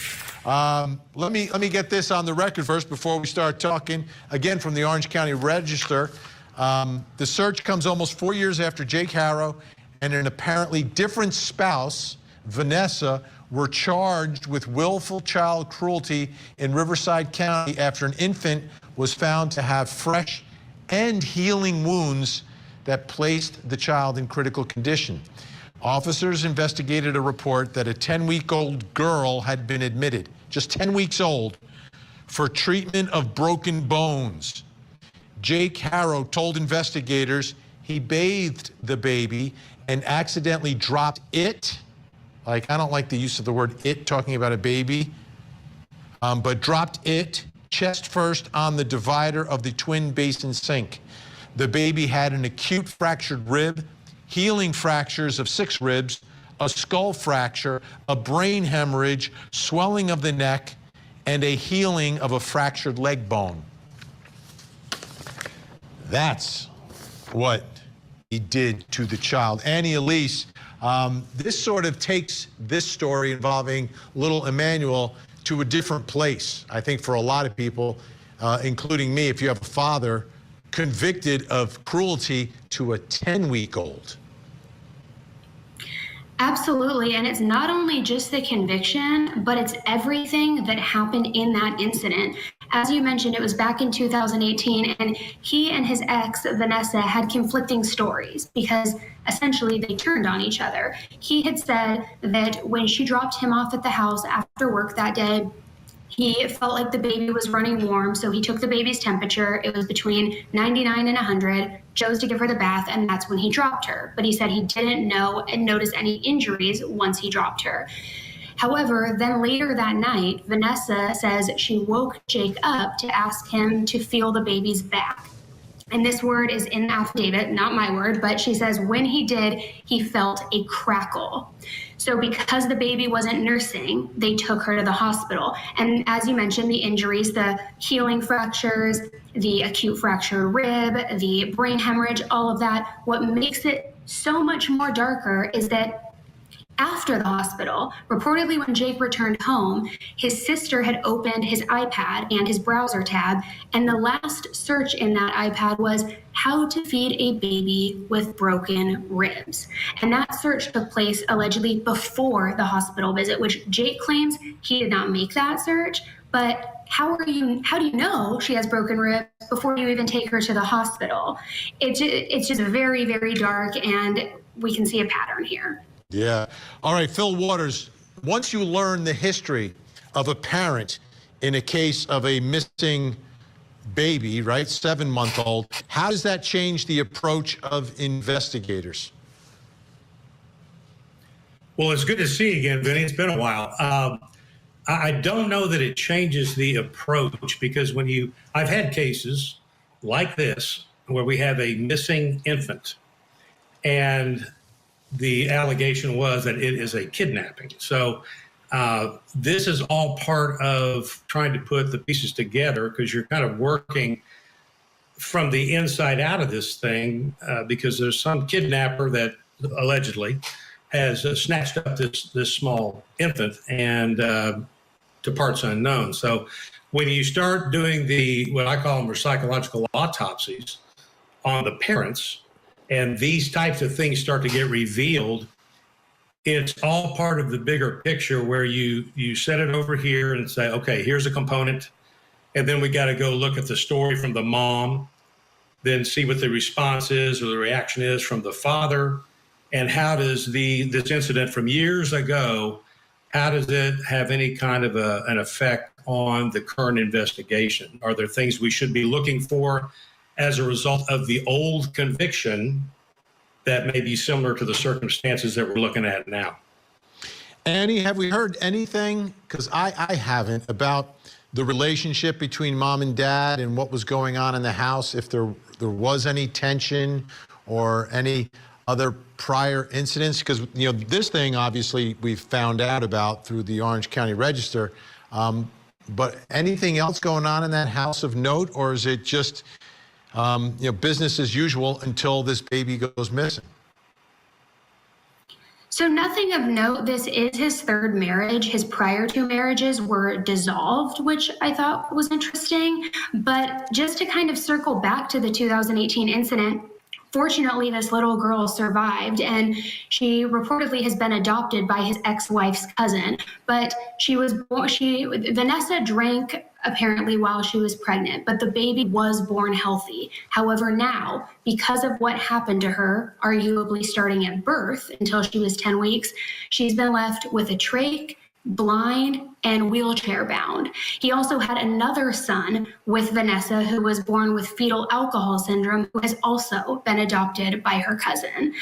[SPEAKER 3] Let me get this on the record first before we start talking. Again, from the Orange County Register, the search comes almost 4 years after Jake Haro and an apparently different spouse, Vanessa, were charged with willful child cruelty in Riverside County after an infant was found to have fresh and healing wounds that placed the child in critical condition. Officers investigated a report that a 10-week-old girl had been admitted, just 10 weeks old, for treatment of broken bones. Jake Haro told investigators he bathed the baby and accidentally dropped it. Like, I don't like the use of the word it, talking about a baby, but dropped it chest first on the divider of the twin basin sink. The baby had an acute fractured rib, healing fractures of 6 ribs, a skull fracture, a brain hemorrhage, swelling of the neck, and a healing of a fractured leg bone. That's what he did to the child. Annie Elise, this sort of takes this story involving little Emmanuel to a different place, I think, for a lot of people, including me, if you have a father convicted of cruelty to a 10-week-old.
[SPEAKER 6] Absolutely, and it's not only just the conviction, but it's everything that happened in that incident. As you mentioned, it was back in 2018, and he and his ex, Vanessa, had conflicting stories because essentially they turned on each other. He had said that when she dropped him off at the house after work that day, he felt like the baby was running warm, so he took the baby's temperature. It was between 99 and 100, chose to give her the bath, and that's when he dropped her. But he said he didn't know and notice any injuries once he dropped her. However, then later that night, Vanessa says she woke Jake up to ask him to feel the baby's back. and this word is in the affidavit, not my word, but she says when he did, he felt a crackle. So because the baby wasn't nursing, they took her to the hospital. And as you mentioned, the injuries, the healing fractures, the acute fractured rib, the brain hemorrhage, all of that, what makes it so much more darker is that after the hospital, reportedly when Jake returned home, his sister had opened his iPad and his browser tab, and the last search in that iPad was how to feed a baby with broken ribs. And that search took place allegedly before the hospital visit, which Jake claims he did not make that search. But how do you know she has broken ribs before you even take her to the hospital? It's just very, very dark, and we can see a pattern here.
[SPEAKER 3] Yeah. All right, Phil Waters, once you learn the history of a parent in a case of a missing baby, right, 7-month-old, how does that change the approach of investigators?
[SPEAKER 12] Well, it's good to see you again, Vinny. It's been a while. I don't know that it changes the approach, because I've had cases like this where we have a missing infant, and the allegation was that it is a kidnapping. So this is all part of trying to put the pieces together, because you're kind of working from the inside out of this thing, because there's some kidnapper that allegedly has snatched up this small infant and to parts unknown. So when you start doing what I call them psychological autopsies on the parents, and these types of things start to get revealed, it's all part of the bigger picture where you set it over here and say, okay, here's a component. And then we got to go look at the story from the mom, then see what the response is or the reaction is from the father. And how does this incident from years ago, how does it have any kind of an effect on the current investigation? Are there things we should be looking for as a result of the old conviction that may be similar to the circumstances that we're looking at now?
[SPEAKER 3] Annie, have we heard anything, because I haven't, about the relationship between mom and dad and what was going on in the house, if there was any tension or any other prior incidents? Because, this thing, obviously, we've found out about through the Orange County Register, but anything else going on in that house of note, or is it just business as usual until this baby goes missing?
[SPEAKER 6] So nothing of note. This is his third marriage. His prior two marriages were dissolved, which I thought was interesting. But just to kind of circle back to the 2018 incident, fortunately, this little girl survived, and she reportedly has been adopted by his ex-wife's cousin. But Vanessa drank apparently while she was pregnant, but the baby was born healthy. However, now, because of what happened to her, arguably starting at birth until she was 10 weeks, she's been left with a trach, blind, and wheelchair bound. He also had another son with Vanessa who was born with fetal alcohol syndrome, who has also been adopted by her cousin.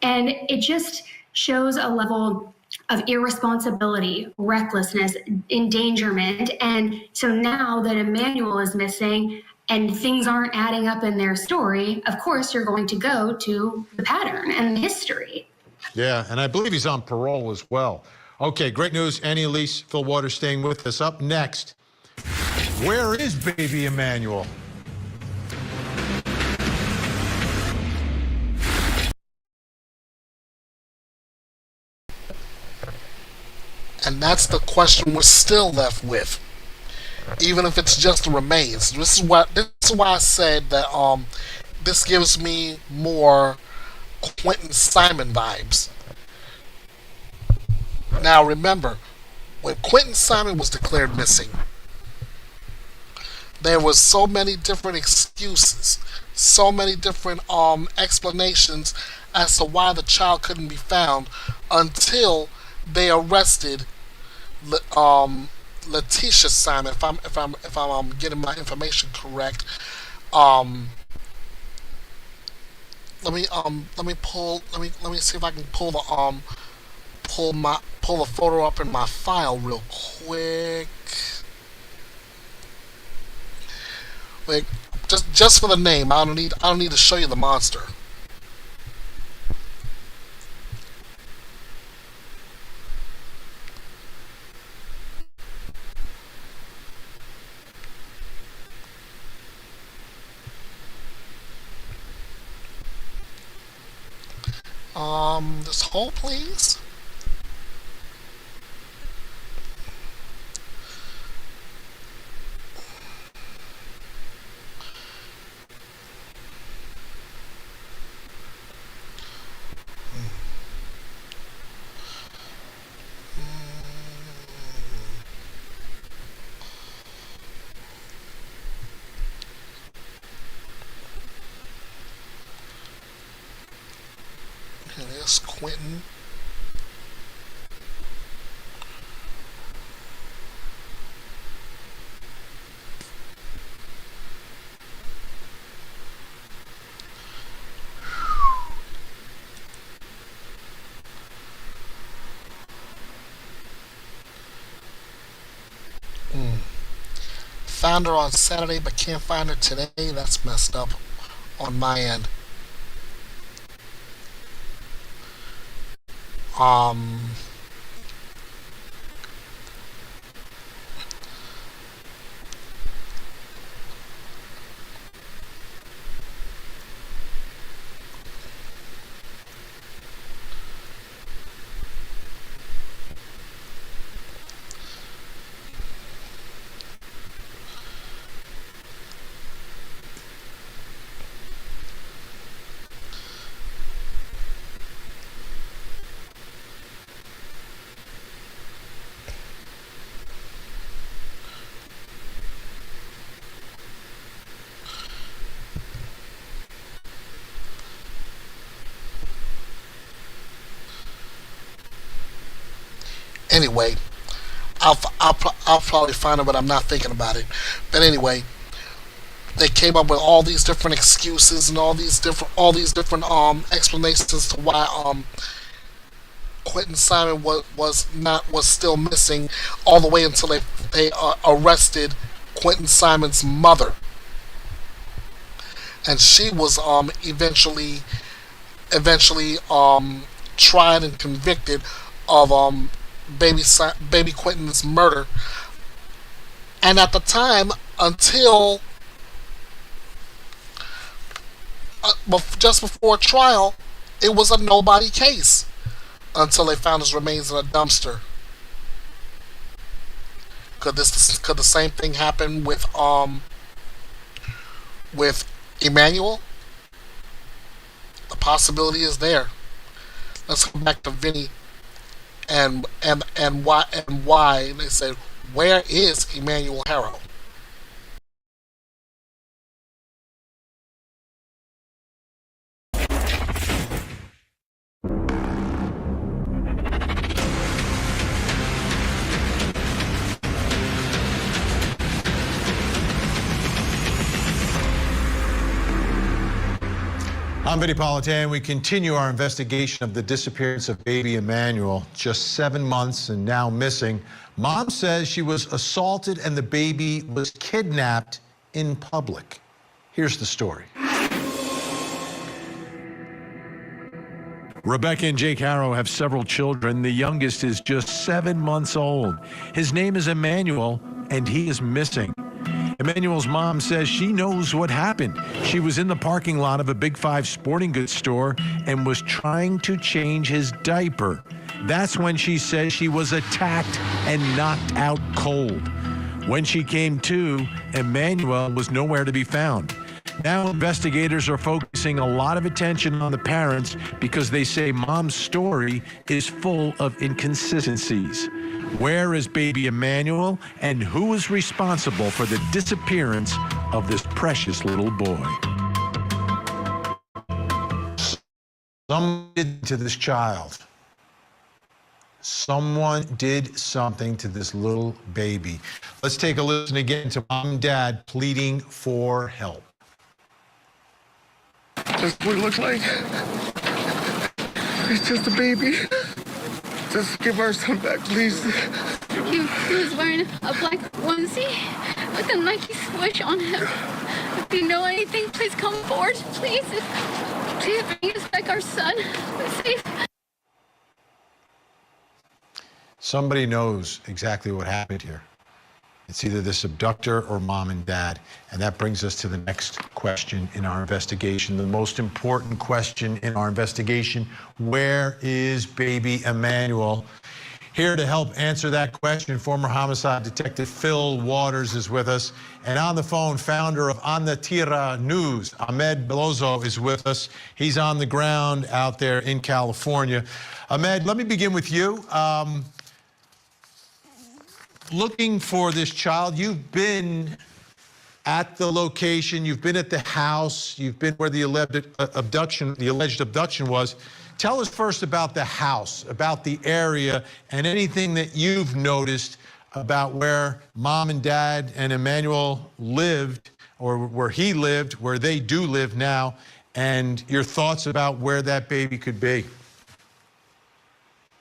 [SPEAKER 6] And it just shows a level of irresponsibility, recklessness, endangerment. And so now that Emmanuel is missing and things aren't adding up in their story, of course, you're going to go to the pattern and the history.
[SPEAKER 3] Yeah, and I believe he's on parole as well. Okay, great news. Annie Elise, Phil Waters staying with us. Up next, where is baby Emmanuel?
[SPEAKER 1] And that's the question we're still left with, even if it's just the remains. This is why I said that this gives me more Quinton Simon vibes. Now remember, when Quinton Simon was declared missing, there was so many different excuses, so many different explanations as to why the child couldn't be found until they arrested Letitia Simon. If I'm getting my information correct, let me see if I can pull the photo up in my file real quick. Wait, Just for the name. I don't need to show you the monster. This hole, please. Here it is, Quinton. Found her on Saturday, but can't find her today. That's messed up on my end. Anyway, I'll probably find it, but I'm not thinking about it. But anyway, they came up with all these different excuses and all these different explanations as to why Quinton Simon was still missing, all the way until they arrested Quinton Simon's mother, and she was eventually tried and convicted of baby Quinton's murder. And at the time, until just before trial, it was a nobody case until they found his remains in a dumpster. Could the same thing happen with Emmanuel? The possibility is there. Let's go back to Vinny and why they said, where is Emmanuel Haro?
[SPEAKER 3] I'm Vinny Politan. We continue our investigation of the disappearance of baby Emmanuel, just 7 months and now missing. Mom says she was assaulted and the baby was kidnapped in public. Here's the story. Rebecca and Jake Haro have several children. The youngest is just 7 months old. His name is Emmanuel, and he is missing. Emmanuel's mom says she knows what happened. She was in the parking lot of a Big Five sporting goods store and was trying to change his diaper. That's when she says she was attacked and knocked out cold. When she came to, Emmanuel was nowhere to be found. Now investigators are focusing a lot of attention on the parents because they say mom's story is full of inconsistencies. Where is baby Emmanuel, and who is responsible for the disappearance of this precious little boy? Someone did to this child. Someone did something to this little baby. Let's take a listen again to mom and dad pleading for help.
[SPEAKER 2] That's what it looks like. It's just a baby. Just give our son back, please.
[SPEAKER 5] He was wearing a black onesie with a Nike swoosh on him. If you know anything, please come forward. Please. Please bring us back our son. Safe.
[SPEAKER 3] Somebody knows exactly what happened here. It's either this abductor or mom and dad. And that brings us to the next question in our investigation, the most important question in our investigation. Where is baby Emmanuel? Here to help answer that question, former homicide detective Phil Waters is with us. And on the phone, founder of On the Tierra News, Ahmed Belozo, is with us. He's on the ground out there in California. Ahmed, let me begin with you. Looking for this child, you've been at the location, you've been at the house, you've been where the alleged abduction was. Tell us first about the house, about the area, and anything that you've noticed about where mom and dad and Emmanuel lived, or where he lived, where they do live now, and your thoughts about where that baby could be.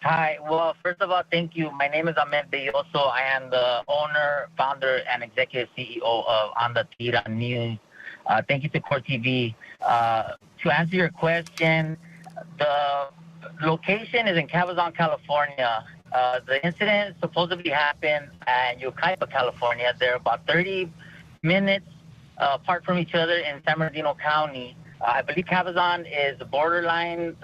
[SPEAKER 13] Hi. Well, first of all, thank you. My name is Ahmed Belozo. I am the owner, founder, and executive CEO of On the Tierra News. Thank you to Core TV. To answer your question, the location is in Cabazon, California. The incident supposedly happened in Yucaipa, California. They're about 30 minutes apart from each other in San Bernardino County. I believe Cabazon is the borderline.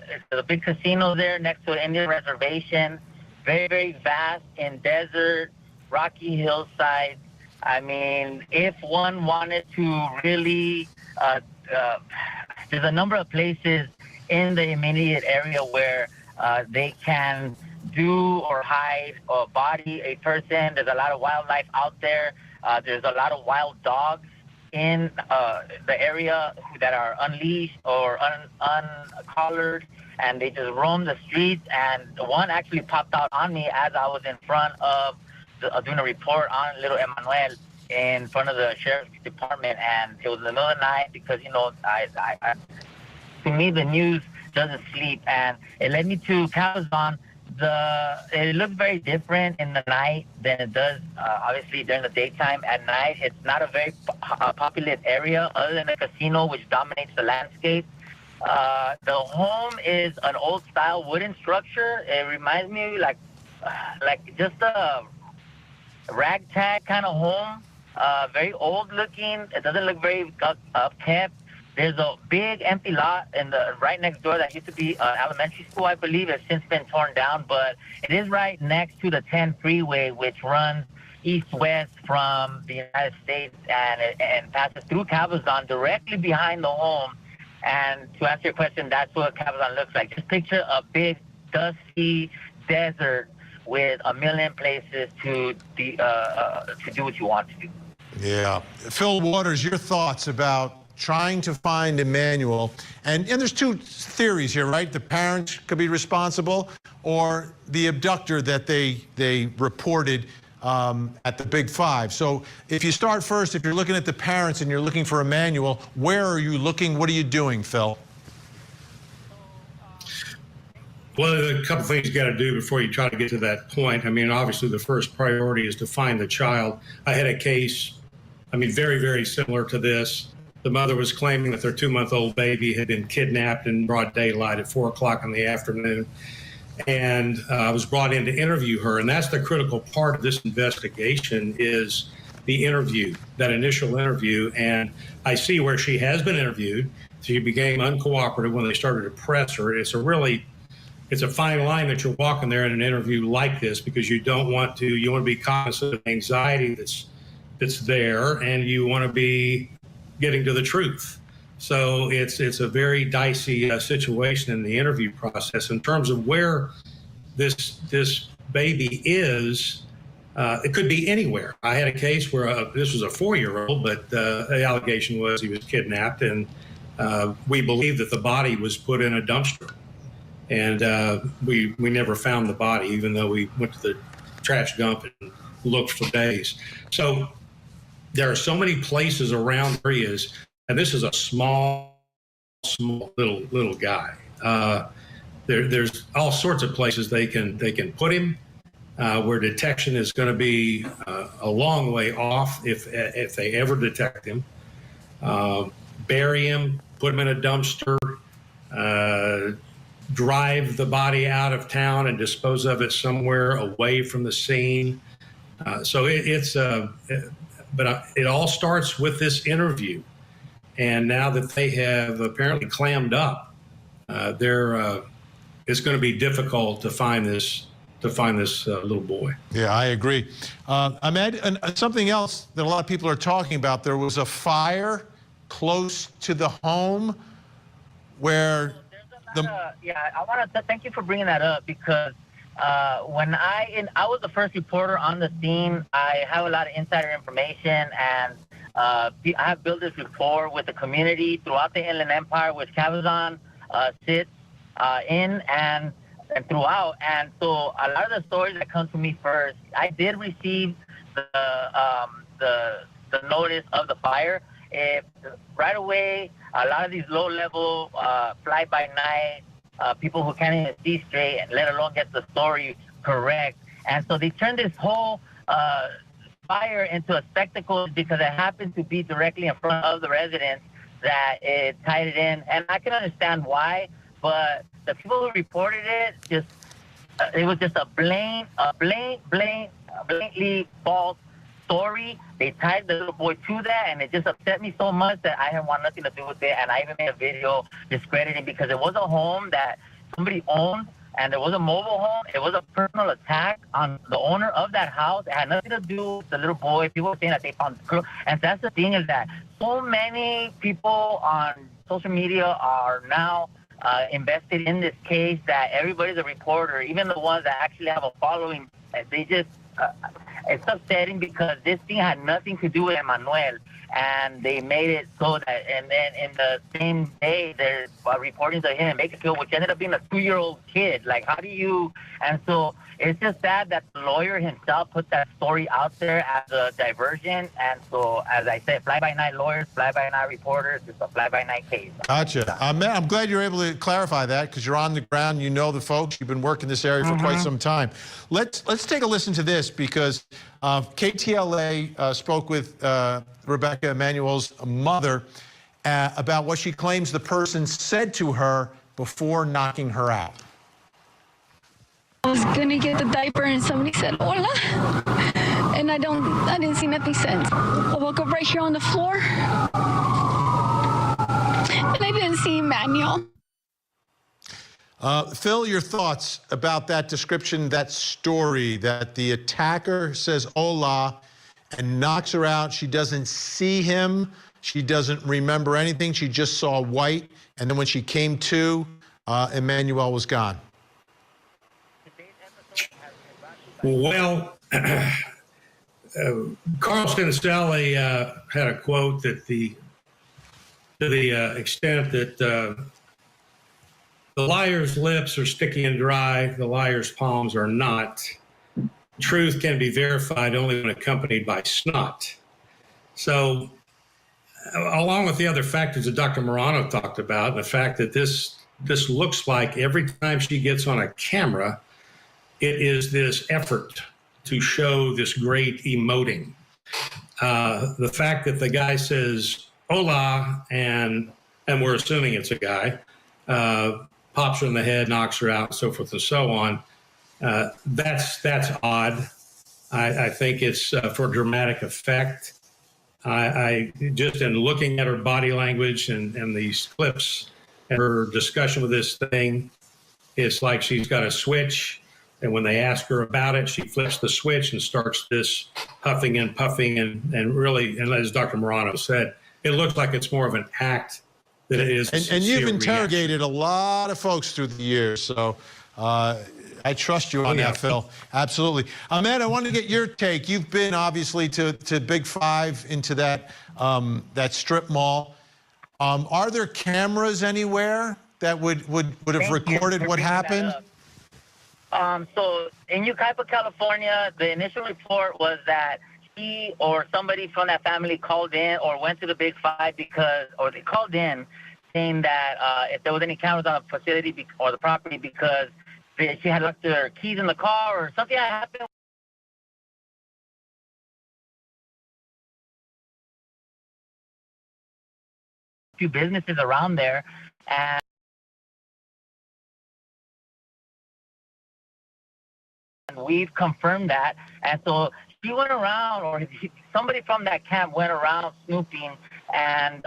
[SPEAKER 13] It's a big casino there next to an Indian reservation. Very, very vast in desert, rocky hillside. I mean, if one wanted to really, there's a number of places in the immediate area where they can do or hide or body a person. There's a lot of wildlife out there. There's a lot of wild dogs in the area that are unleashed or uncollared, and they just roam the streets. And one actually popped out on me as I was in front of doing a report on little Emmanuel in front of the sheriff's department, and it was in the middle of the night because, you know, I to me, the news doesn't sleep, and it led me to Cabazon. It looks very different in the night than it does, obviously, during the daytime. At night, it's not a very populated area other than a casino, which dominates the landscape. The home is an old-style wooden structure. It reminds me like just a ragtag kind of home, very old-looking. It doesn't look very upkept. There's a big empty lot in the right next door that used to be an elementary school, I believe. It's since been torn down, but it is right next to the 10 freeway, which runs east-west from the United States and passes through Cabazon directly behind the home. And to answer your question, that's what Cabazon looks like. Just picture a big, dusty desert with a million places to do what you want to do.
[SPEAKER 3] Yeah. Phil Waters, your thoughts about trying to find Emmanuel, and there's two theories here, right? The parents could be responsible, or the abductor that they reported at the Big Five. So if you start first, if you're looking at the parents and you're looking for Emmanuel, where are you looking? What are you doing, Phil?
[SPEAKER 12] Well, a couple things you got to do before you try to get to that point. I mean, obviously the first priority is to find the child. I had a case, I mean, very, very similar to this. The mother was claiming that their 2-month-old baby had been kidnapped in broad daylight at 4 o'clock in the afternoon. And I was brought in to interview her. And that's the critical part of this investigation, is the interview, that initial interview. And I see where she has been interviewed. She became uncooperative when they started to press her. It's a fine line that you're walking there in an interview like this, because you want to be cognizant of anxiety that's there, and you want to be getting to the truth. So it's a very dicey situation in the interview process. In terms of where this baby is, it could be anywhere. I had a case where this was a 4-year-old, but the allegation was he was kidnapped, and we believe that the body was put in a dumpster. And we never found the body, even though we went to the trash dump and looked for days. So there are so many places around areas, and this is a small little guy. There's all sorts of places they can put him, where detection is going to be a long way off if they ever detect him. bury him, put him in a dumpster, drive the body out of town and dispose of it somewhere away from the scene. So it all starts with this interview. And now that they have apparently clammed up, it's going to be difficult to find this little boy.
[SPEAKER 3] Yeah, I agree. Ahmed, and something else that a lot of people are talking about, there was a fire close to the home where
[SPEAKER 13] yeah, I want to thank you for bringing that up, because when I was the first reporter on the scene, I have a lot of insider information, and I have built this rapport with the community throughout the Inland Empire, which Cabazon sits in and throughout. And so a lot of the stories that come to me first, I did receive the notice of the fire. Right away, a lot of these low-level fly-by-night people who can't even see straight, and let alone get the story correct. And so they turned this whole fire into a spectacle because it happened to be directly in front of the residence that it tied it in. And I can understand why, but the people who reported it, it was just a blatantly false story. They tied the little boy to that, and it just upset me so much that I didn't want nothing to do with it. And I even made a video discrediting, because it was a home that somebody owned, and it was a mobile home. It was a personal attack on the owner of that house. It had nothing to do with the little boy. People were saying that they found the clue. And that's the thing, is that so many people on social media are now invested in this case, that everybody's a reporter, even the ones that actually have a following. They just it's upsetting, because this thing had nothing to do with Emmanuel, and they made it so that, and then in the same day, there's reportings of him in Bakersfield, which ended up being a 2-year-old kid. Like, how do you? And so it's just sad that the lawyer himself put that story out there as a diversion. And so, as I said, fly-by-night lawyers, fly-by-night reporters, it's a fly-by-night case.
[SPEAKER 3] Gotcha. I'm glad you're able to clarify that, because you're on the ground, you know the folks, you've been working this area for quite some time. Let's take a listen to this, because KTLA spoke with Rebecca Emmanuel's mother about what she claims the person said to her before knocking her out.
[SPEAKER 5] I was gonna get the diaper and somebody said hola, and I didn't see nothing since. I woke up right here on the floor, and I didn't see Emmanuel.
[SPEAKER 3] Phil, your thoughts about that description, that story, that the attacker says hola and knocks her out. She doesn't see him. She doesn't remember anything. She just saw white. And then when she came to, Emmanuel was gone.
[SPEAKER 12] Well, Carlson Sally had a quote that to the extent that the liar's lips are sticky and dry, the liar's palms are not. Truth can be verified only when accompanied by snot. So, along with the other factors that Dr. Morano talked about, and the fact that this looks like every time she gets on a camera, it is this effort to show this great emoting. The fact that the guy says hola, and we're assuming it's a guy, pops her in the head, knocks her out, so forth and so on. That's odd. I think it's for dramatic effect. I just in looking at her body language and these clips and her discussion with this thing, it's like she's got a switch, and when they ask her about it, she flips the switch and starts this huffing and puffing, and really, and as Dr. Morano said, it looks like it's more of an act than it is.
[SPEAKER 3] And you've interrogated a lot of folks through the years, so I trust you on that, Phil. Absolutely. Ahmed, I wanted to get your take. You've been obviously to Big Five, into that that strip mall. Are there cameras anywhere that would have recorded what happened?
[SPEAKER 13] So in Yucaipa, California, the initial report was that he or somebody from that family called in or went to the Big Five or they called in saying that if there was any cameras on the facility or the property, because she had left her keys in the car or something had happened. few businesses around there, and we've confirmed that. And so she went around, or somebody from that camp went around snooping, and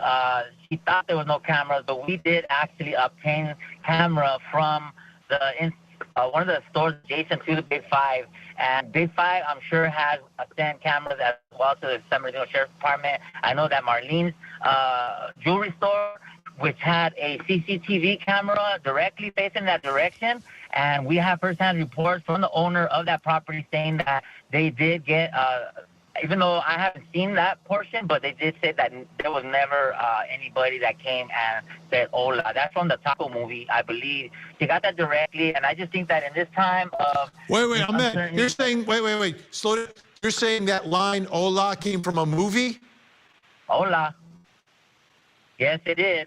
[SPEAKER 13] she thought there was no cameras, but we did actually obtain camera from one of the stores adjacent to the Big Five. And Big Five, I'm sure, has sent cameras as well to the San Bernardino Sheriff's Department. I know that Marlene's jewelry store, which had a CCTV camera directly facing that direction, and we have first-hand reports from the owner of that property saying that they did get, even though I haven't seen that portion, but they did say that there was never anybody that came and said hola. That's from the Taco movie, I believe. She got that directly, and I just think that in this time of...
[SPEAKER 3] Wait, Ahmed, you're saying, wait, slow down. You're saying that line hola came from a movie?
[SPEAKER 13] Hola. Yes, it is.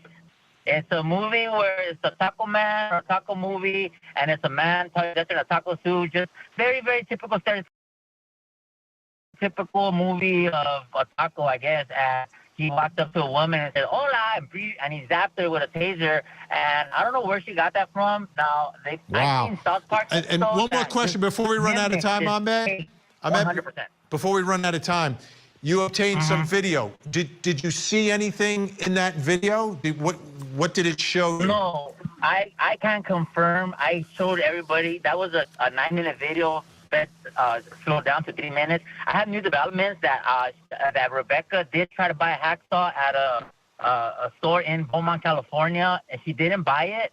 [SPEAKER 13] It's a movie where it's a taco man or a taco movie, and it's a man dressed in a taco suit. Just very, very typical movie of a taco, I guess. And he walked up to a woman and said, hola, and he zapped her with a taser. And I don't know where she got that from. Now, I've seen South Park.
[SPEAKER 3] And one more question before we run out of time, Ahmed.
[SPEAKER 13] 100%.
[SPEAKER 3] Before we run out of time, you obtained some video. Did you see anything in that video? What did it show you?
[SPEAKER 13] No, I can't confirm. I showed everybody. That was a 9-minute video that slowed down to 3 minutes. I have new developments that Rebecca did try to buy a hacksaw at a store in Beaumont, California, and she didn't buy it.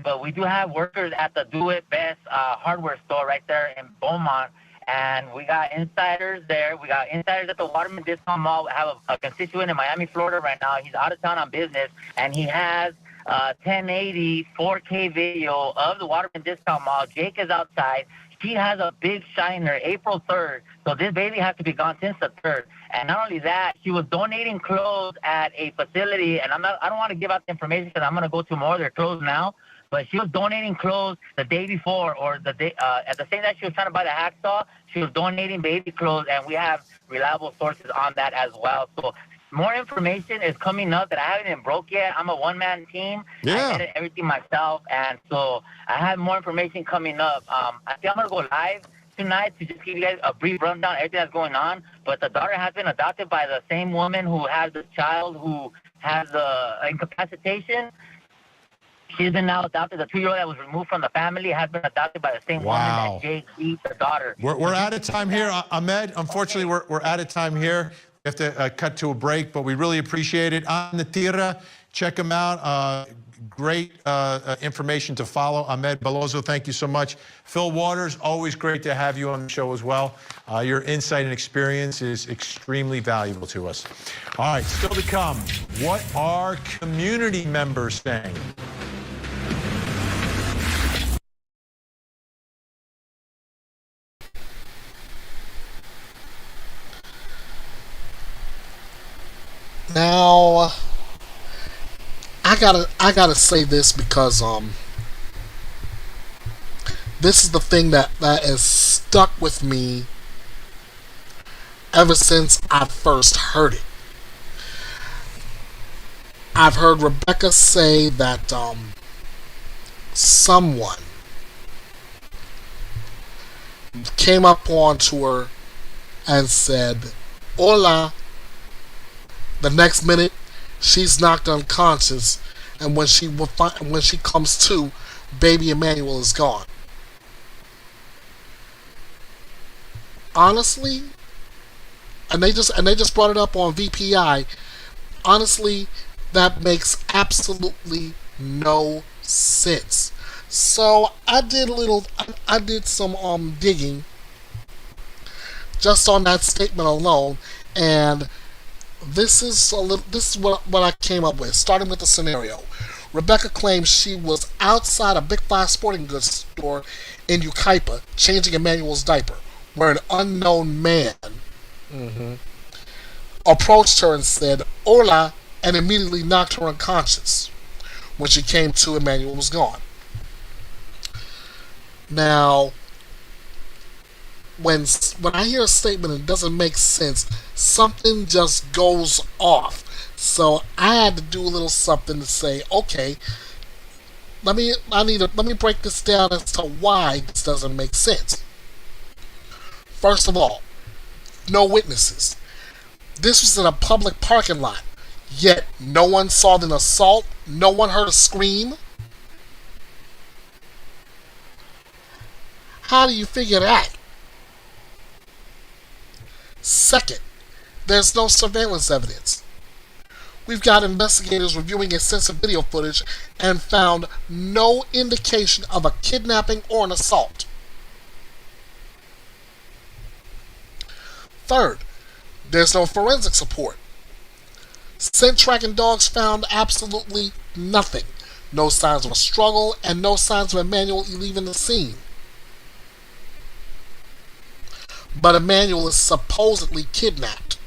[SPEAKER 13] But we do have workers at the Do It Best hardware store right there in Beaumont. And we got insiders there. We got insiders at the Waterman Discount Mall. We have a constituent in Miami, Florida right now. He's out of town on business, and he has 1080 4K video of the Waterman Discount Mall. Jake is outside. She has a big shiner, April 3rd. So this baby has to be gone since the 3rd. And not only that, she was donating clothes at a facility. And I don't want to give out the information because I'm going to go to more. They're closed now. But she was donating clothes the day before, or the day at the same time she was trying to buy the hacksaw. She was donating baby clothes, and we have reliable sources on that as well. So more information is coming up that I haven't even broke yet. I'm a one-man team.
[SPEAKER 3] Yeah.
[SPEAKER 13] I did everything myself, and so I have more information coming up. I think I'm gonna go live tonight to just give you guys a brief rundown of everything that's going on. But the daughter has been adopted by the same woman who has the child who has the incapacitation. She's been now adopted. The 2-year-old that was removed from the family has been adopted by the same woman that Jake beat the daughter.
[SPEAKER 3] We're out of time here, Ahmed. Unfortunately, we're out of time here. We have to cut to a break, but we really appreciate it. On the Tira, check him out. Great information to follow. Ahmed Belozo, thank you so much. Phil Waters, always great to have you on the show as well. Your insight and experience is extremely valuable to us. All right, still to come. What are community members saying?
[SPEAKER 1] Now, I gotta say this because this is the thing that has stuck with me ever since I first heard it. I've heard Rebecca say that someone came up onto her and said, "Hola." The next minute, she's knocked unconscious, and when she comes to, baby Emmanuel is gone. Honestly, and they just brought it up on VPI. Honestly, that makes absolutely no sense. So I did some digging just on that statement alone, and this is what I came up with, starting with the scenario. Rebecca claims she was outside a Big Five sporting goods store in Yucaipa changing Emmanuel's diaper, where an unknown man approached her and said, "Hola," and immediately knocked her unconscious. When she came to, Emmanuel was gone. Now, when I hear a statement and it doesn't make sense, something just goes off. So I had to do a little something to say, okay, let me break this down as to why this doesn't make sense. First of all, no witnesses. This was in a public parking lot, yet no one saw an assault, no one heard a scream. How do you figure that? Second, there's no surveillance evidence. We've got investigators reviewing extensive video footage and found no indication of a kidnapping or an assault. Third, there's no forensic support. Scent tracking dogs found absolutely nothing. No signs of a struggle and no signs of Emmanuel leaving the scene. But Emmanuel is supposedly kidnapped.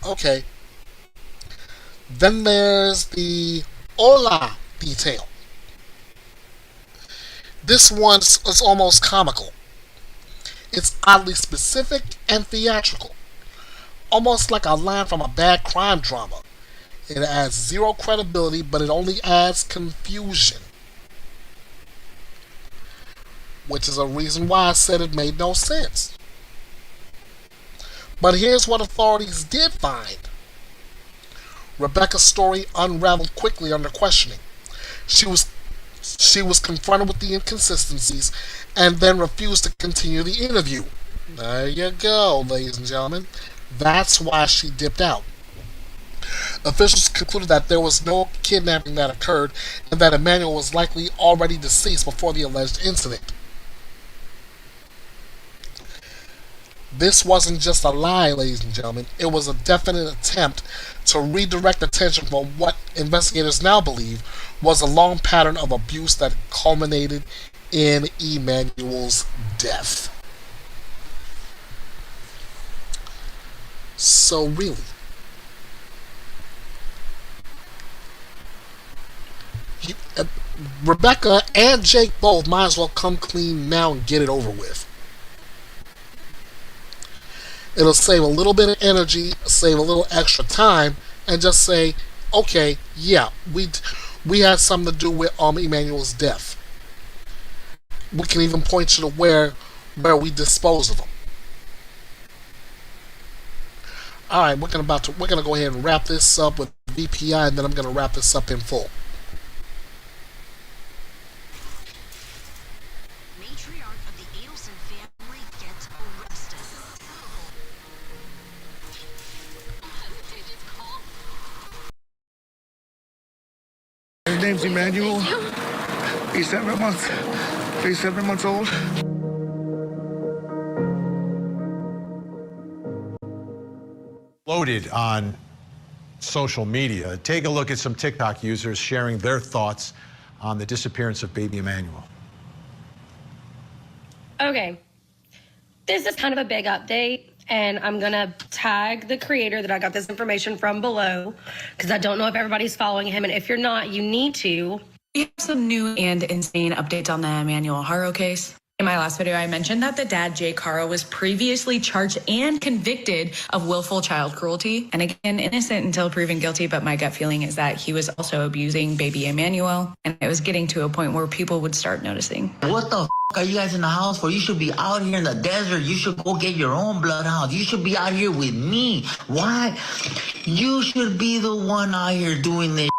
[SPEAKER 1] Okay. Then there's the Outlaw detail. This one is almost comical. It's oddly specific and theatrical. Almost like a line from a bad crime drama. It adds zero credibility, but it only adds confusion. Which is a reason why I said it made no sense. But here's what authorities did find. Rebecca's story unraveled quickly under questioning. She was confronted with the inconsistencies and then refused to continue the interview. There you go, ladies and gentlemen. That's why she dipped out. Officials concluded that there was no kidnapping that occurred and that Emmanuel was likely already deceased before the alleged incident. This wasn't just a lie, ladies and gentlemen. It was a definite attempt to redirect attention from what investigators now believe was a long pattern of abuse that culminated in Emmanuel's death. So really, Rebecca and Jake both might as well come clean now and get it over with. It'll save a little bit of energy, save a little extra time, and just say, okay, yeah, we had something to do with Emmanuel's death. We can even point you to where we dispose of him. All right, we're gonna go ahead and wrap this up with VPI, and then I'm gonna wrap this up in full.
[SPEAKER 2] His name's Emmanuel. He's 7 months. He's 7 months old.
[SPEAKER 3] Loaded on social media. Take a look at some TikTok users sharing their thoughts on the disappearance of baby Emmanuel.
[SPEAKER 14] Okay, this is kind of a big update, and I'm gonna tag the creator that I got this information from below, because I don't know if everybody's following him, and if you're not, you need to.
[SPEAKER 15] We have some new and insane updates on the Emmanuel Haro case. In my last video, I mentioned that the dad, Jake Haro, was previously charged and convicted of willful child cruelty. And again, innocent until proven guilty, but my gut feeling is that he was also abusing baby Emmanuel. And it was getting to a point where people would start noticing.
[SPEAKER 16] What the are you guys in the house for? You should be out here in the desert. You should go get your own bloodhounds. You should be out here with me. Why? You should be the one out here doing this.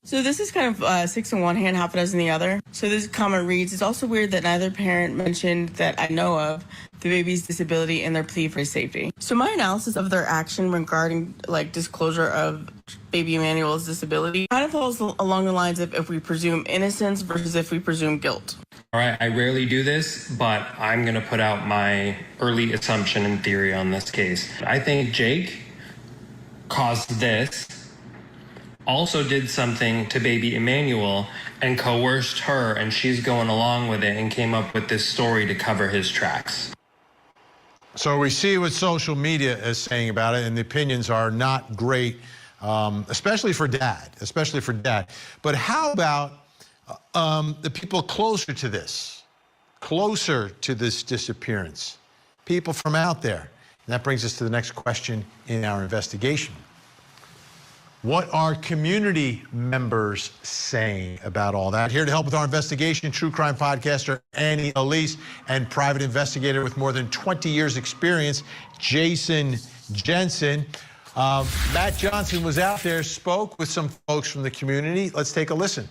[SPEAKER 17] So this is kind of 6 in one hand, half a dozen in the other. So this comment reads, it's also weird that neither parent mentioned that I know of the baby's disability in their plea for his safety. So my analysis of their action regarding disclosure of baby Emmanuel's disability kind of falls along the lines of if we presume innocence versus if we presume guilt.
[SPEAKER 18] All right, I rarely do this, but I'm going to put out my early assumption and theory on this case. I think Jake caused this, also did something to baby Emmanuel and coerced her, and she's going along with it and came up with this story to cover his tracks.
[SPEAKER 3] So we see what social media is saying about it, and the opinions are not great, especially for dad. But how about the people closer to this disappearance, people from out there? And that brings us to the next question in our investigation. What are community members saying about all that? Here to help with our investigation, true crime podcaster Annie Elise and private investigator with more than 20 years experience, Jason Jensen. Matt Johnson was out there, spoke with some folks from the community. Let's take a listen.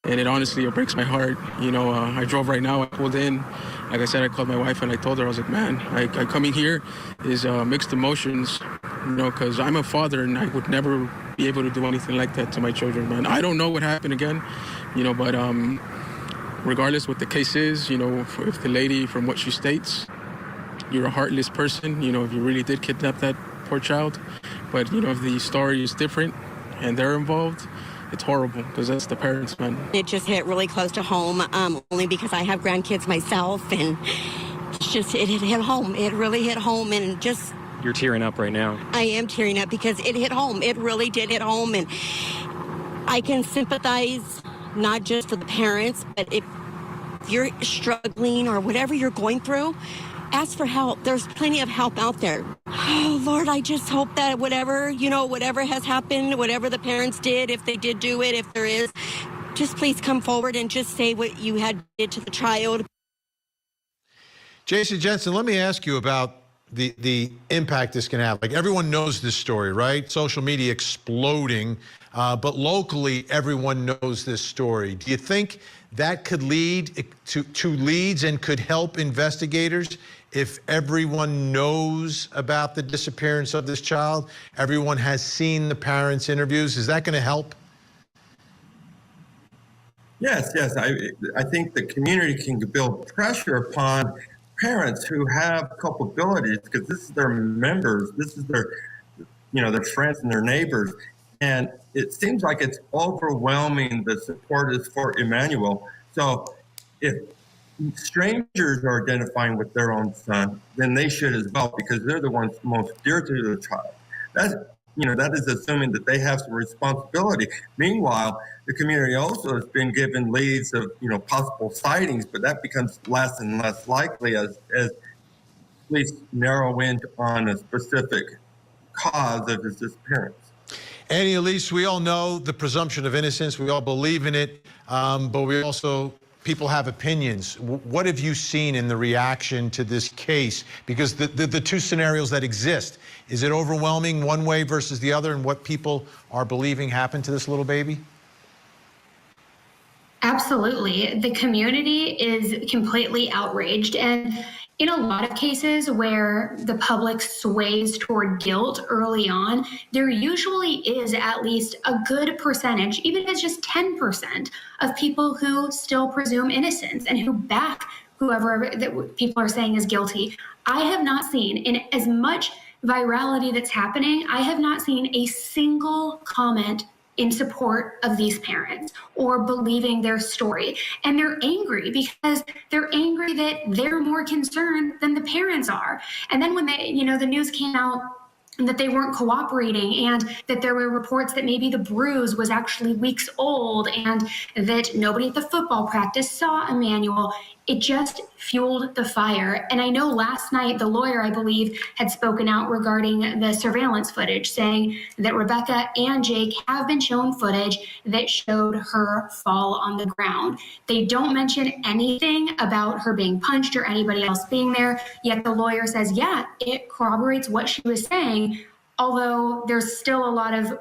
[SPEAKER 19] And it honestly, it breaks my heart. You know, I drove right now, I pulled in. Like I said, I called my wife and I told her, I was like, man, I coming here is mixed emotions, you know, because I'm a father and I would never be able to do anything like that to my children, man. I don't know what happened again, you know, but regardless what the case is, you know, if the lady, from what she states, you're a heartless person, you know, if you really did kidnap that poor child. But, you know, if the story is different and they're involved, it's horrible because that's the parents, man.
[SPEAKER 20] It just hit really close to home, only because I have grandkids myself, and it hit home. It really hit home, and just...
[SPEAKER 21] You're tearing up right now.
[SPEAKER 20] I am tearing up because it hit home. It really did hit home, and I can sympathize not just for the parents, but if you're struggling or whatever you're going through, ask for help. There's plenty of help out there. Oh, Lord, I just hope that whatever has happened, whatever the parents did, if they did do it, if there is, just please come forward and just say what you had did to the child.
[SPEAKER 3] Jason Jensen, let me ask you about the impact this can have. Like, everyone knows this story, right? Social media exploding, but locally, everyone knows this story. Do you think that could lead to leads and could help investigators if everyone knows about the disappearance of this child? Everyone has seen the parents' interviews. Is that going to help?
[SPEAKER 22] Yes. I think the community can build pressure upon parents who have culpabilities, because this is their members, this is their, their friends and their neighbors. And it seems like it's overwhelming, the support is for Emmanuel. So if strangers are identifying with their own son, then they should as well, because they're the ones most dear to the child. That is assuming that they have some responsibility. Meanwhile, the community also has been given leads of, possible sightings, but that becomes less and less likely as police narrow in on a specific cause of his disappearance.
[SPEAKER 3] Annie Elise, we all know the presumption of innocence. We all believe in it, but people have opinions. What have you seen in the reaction to this case? Because the two scenarios that exist, is it overwhelming one way versus the other, and what people are believing happened to this little baby?
[SPEAKER 6] Absolutely. The community is completely outraged. And in a lot of cases where the public sways toward guilt early on, there usually is at least a good percentage, even if it's just 10%, of people who still presume innocence and who back whoever that people are saying is guilty. I have not seen, in as much virality that's happening, I have not seen a single comment in support of these parents or believing their story. And they're angry because they're angry that they're more concerned than the parents are. And then when the news came out that they weren't cooperating, and that there were reports that maybe the bruise was actually weeks old, and that nobody at the football practice saw Emmanuel, it just fueled the fire. And I know last night the lawyer, I believe, had spoken out regarding the surveillance footage, saying that Rebecca and Jake have been shown footage that showed her fall on the ground. They don't mention anything about her being punched or anybody else being there, yet the lawyer says, yeah, it corroborates what she was saying, although there's still a lot of,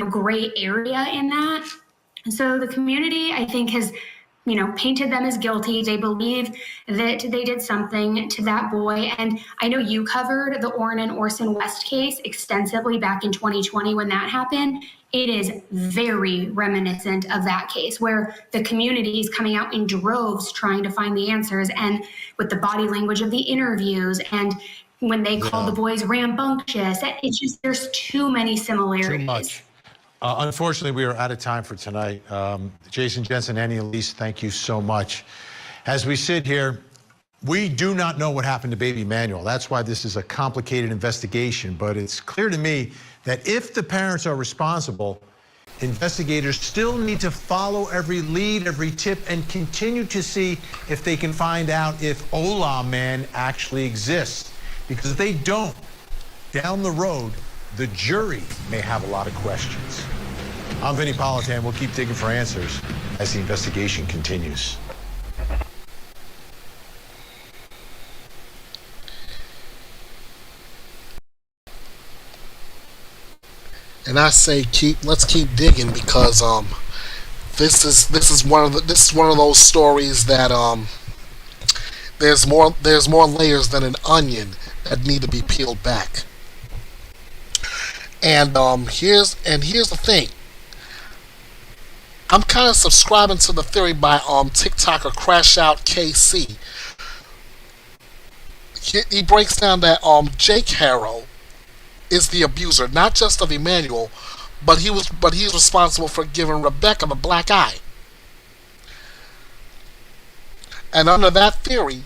[SPEAKER 6] gray area in that. So the community, I think, has painted them as guilty. They believe that they did something to that boy. And I know you covered the Orrin and Orson West case extensively back in 2020 when that happened. It is very reminiscent of that case, where the community is coming out in droves trying to find the answers, and with the body language of the interviews, and when they called the boys rambunctious. It's just, there's too many similarities.
[SPEAKER 3] Too much. Unfortunately, we are out of time for tonight. Jason Jensen, Annie Elise, thank you so much. As we sit here, we do not know what happened to baby Emmanuel. That's why this is a complicated investigation. But it's clear to me that if the parents are responsible, investigators still need to follow every lead, every tip, and continue to see if they can find out if Outlaw Man actually exists. Because if they don't, down the road, the jury may have a lot of questions. I'm Vinny Politan. We'll keep digging for answers as the investigation continues.
[SPEAKER 1] And I say let's keep digging, because this is one of those stories that there's more layers than an onion that need to be peeled back. And here's the thing. I'm kind of subscribing to the theory by TikToker Crash Out KC. He breaks down that Jake Haro is the abuser, not just of Emmanuel, but he's responsible for giving Rebecca the black eye. And under that theory,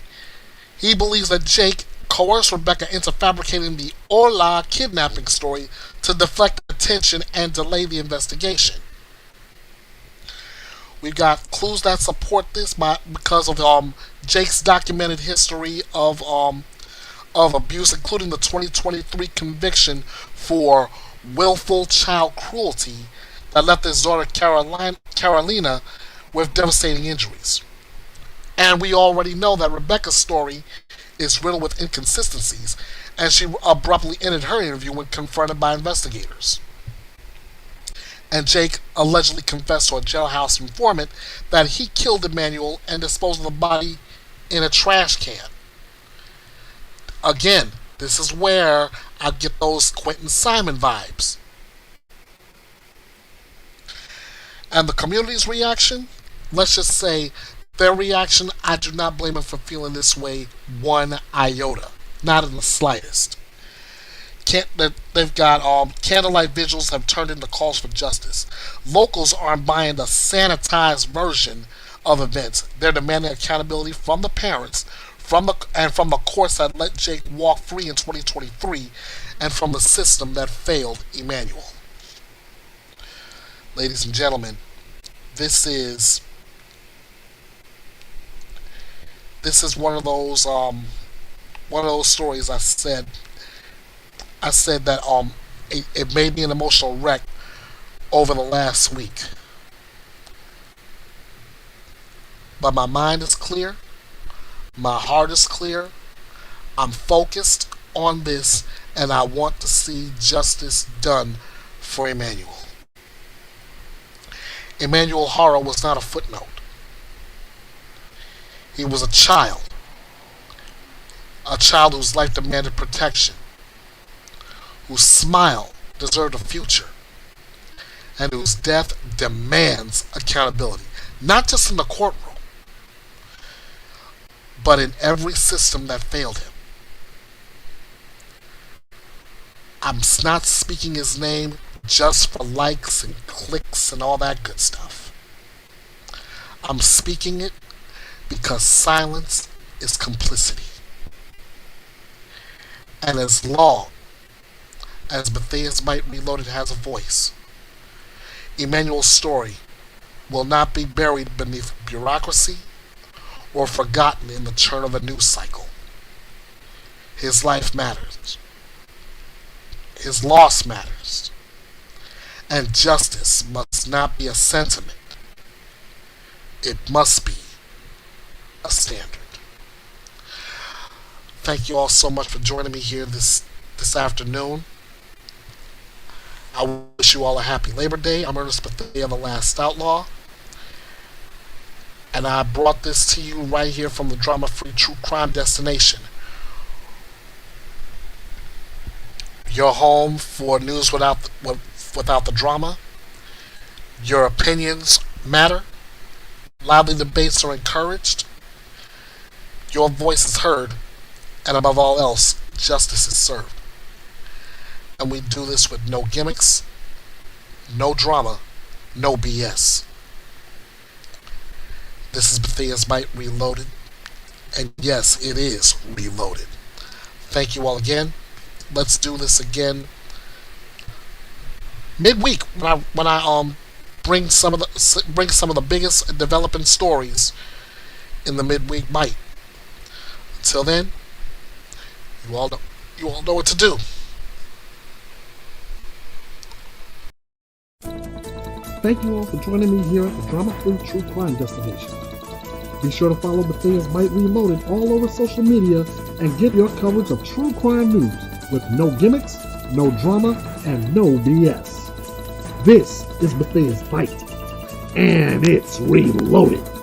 [SPEAKER 1] he believes that Jake coerced Rebecca into fabricating the Outlaw kidnapping story to deflect attention and delay the investigation. We've got clues that support this because of Jake's documented history of abuse, including the 2023 conviction for willful child cruelty that left his daughter Carolina with devastating injuries. And we already know that Rebecca's story is riddled with inconsistencies, and she abruptly ended her interview when confronted by investigators. And Jake allegedly confessed to a jailhouse informant that he killed Emmanuel and disposed of the body in a trash can. Again, this is where I get those Quinton Simon vibes. And the community's reaction, let's just say their reaction, I do not blame them for feeling this way one iota. Not in the slightest. They've got candlelight vigils have turned into calls for justice. Locals aren't buying the sanitized version of events. They're demanding accountability from the parents, from the courts that let Jake walk free in 2023, and from the system that failed Emmanuel. Ladies and gentlemen, this is one of those stories I said that it made me an emotional wreck over the last week. But my mind is clear. My heart is clear. I'm focused on this, and I want to see justice done for Emmanuel. Emmanuel Haro was not a footnote. He was a child whose life demanded protection, whose smile deserved a future, and whose death demands accountability, not just in the courtroom, but in every system that failed him. I'm not speaking his name just for likes and clicks and all that good stuff. I'm speaking it because silence is complicity. And as long as Bethea'S Byte Reloaded has a voice, Emmanuel's story will not be buried beneath bureaucracy or forgotten in the churn of a news cycle. His life matters. His loss matters. And justice must not be a sentiment. It must be a standard. Thank you all so much for joining me here this afternoon. I wish you all a happy Labor Day. I'm Ernest Bethea, the Last Outlaw. And I brought this to you right here from the drama-free true crime destination. Your home for news without the drama. Your opinions matter. Lively debates are encouraged. Your voice is heard. And above all else, justice is served. And we do this with no gimmicks, no drama, no BS. This is Bethea'S Byte Reloaded. And yes, it is reloaded. Thank you all again. Let's do this again midweek when I bring some of the biggest developing stories in the midweek bite. Until then, you all know what to do.
[SPEAKER 4] thank you all for joining me here at the Drama-Free True Crime Destination. Be sure to follow Bethea'S Byte Reloaded all over social media and get your coverage of true crime news with no gimmicks, no drama, and no BS. This is Bethea'S Byte, and it's reloaded.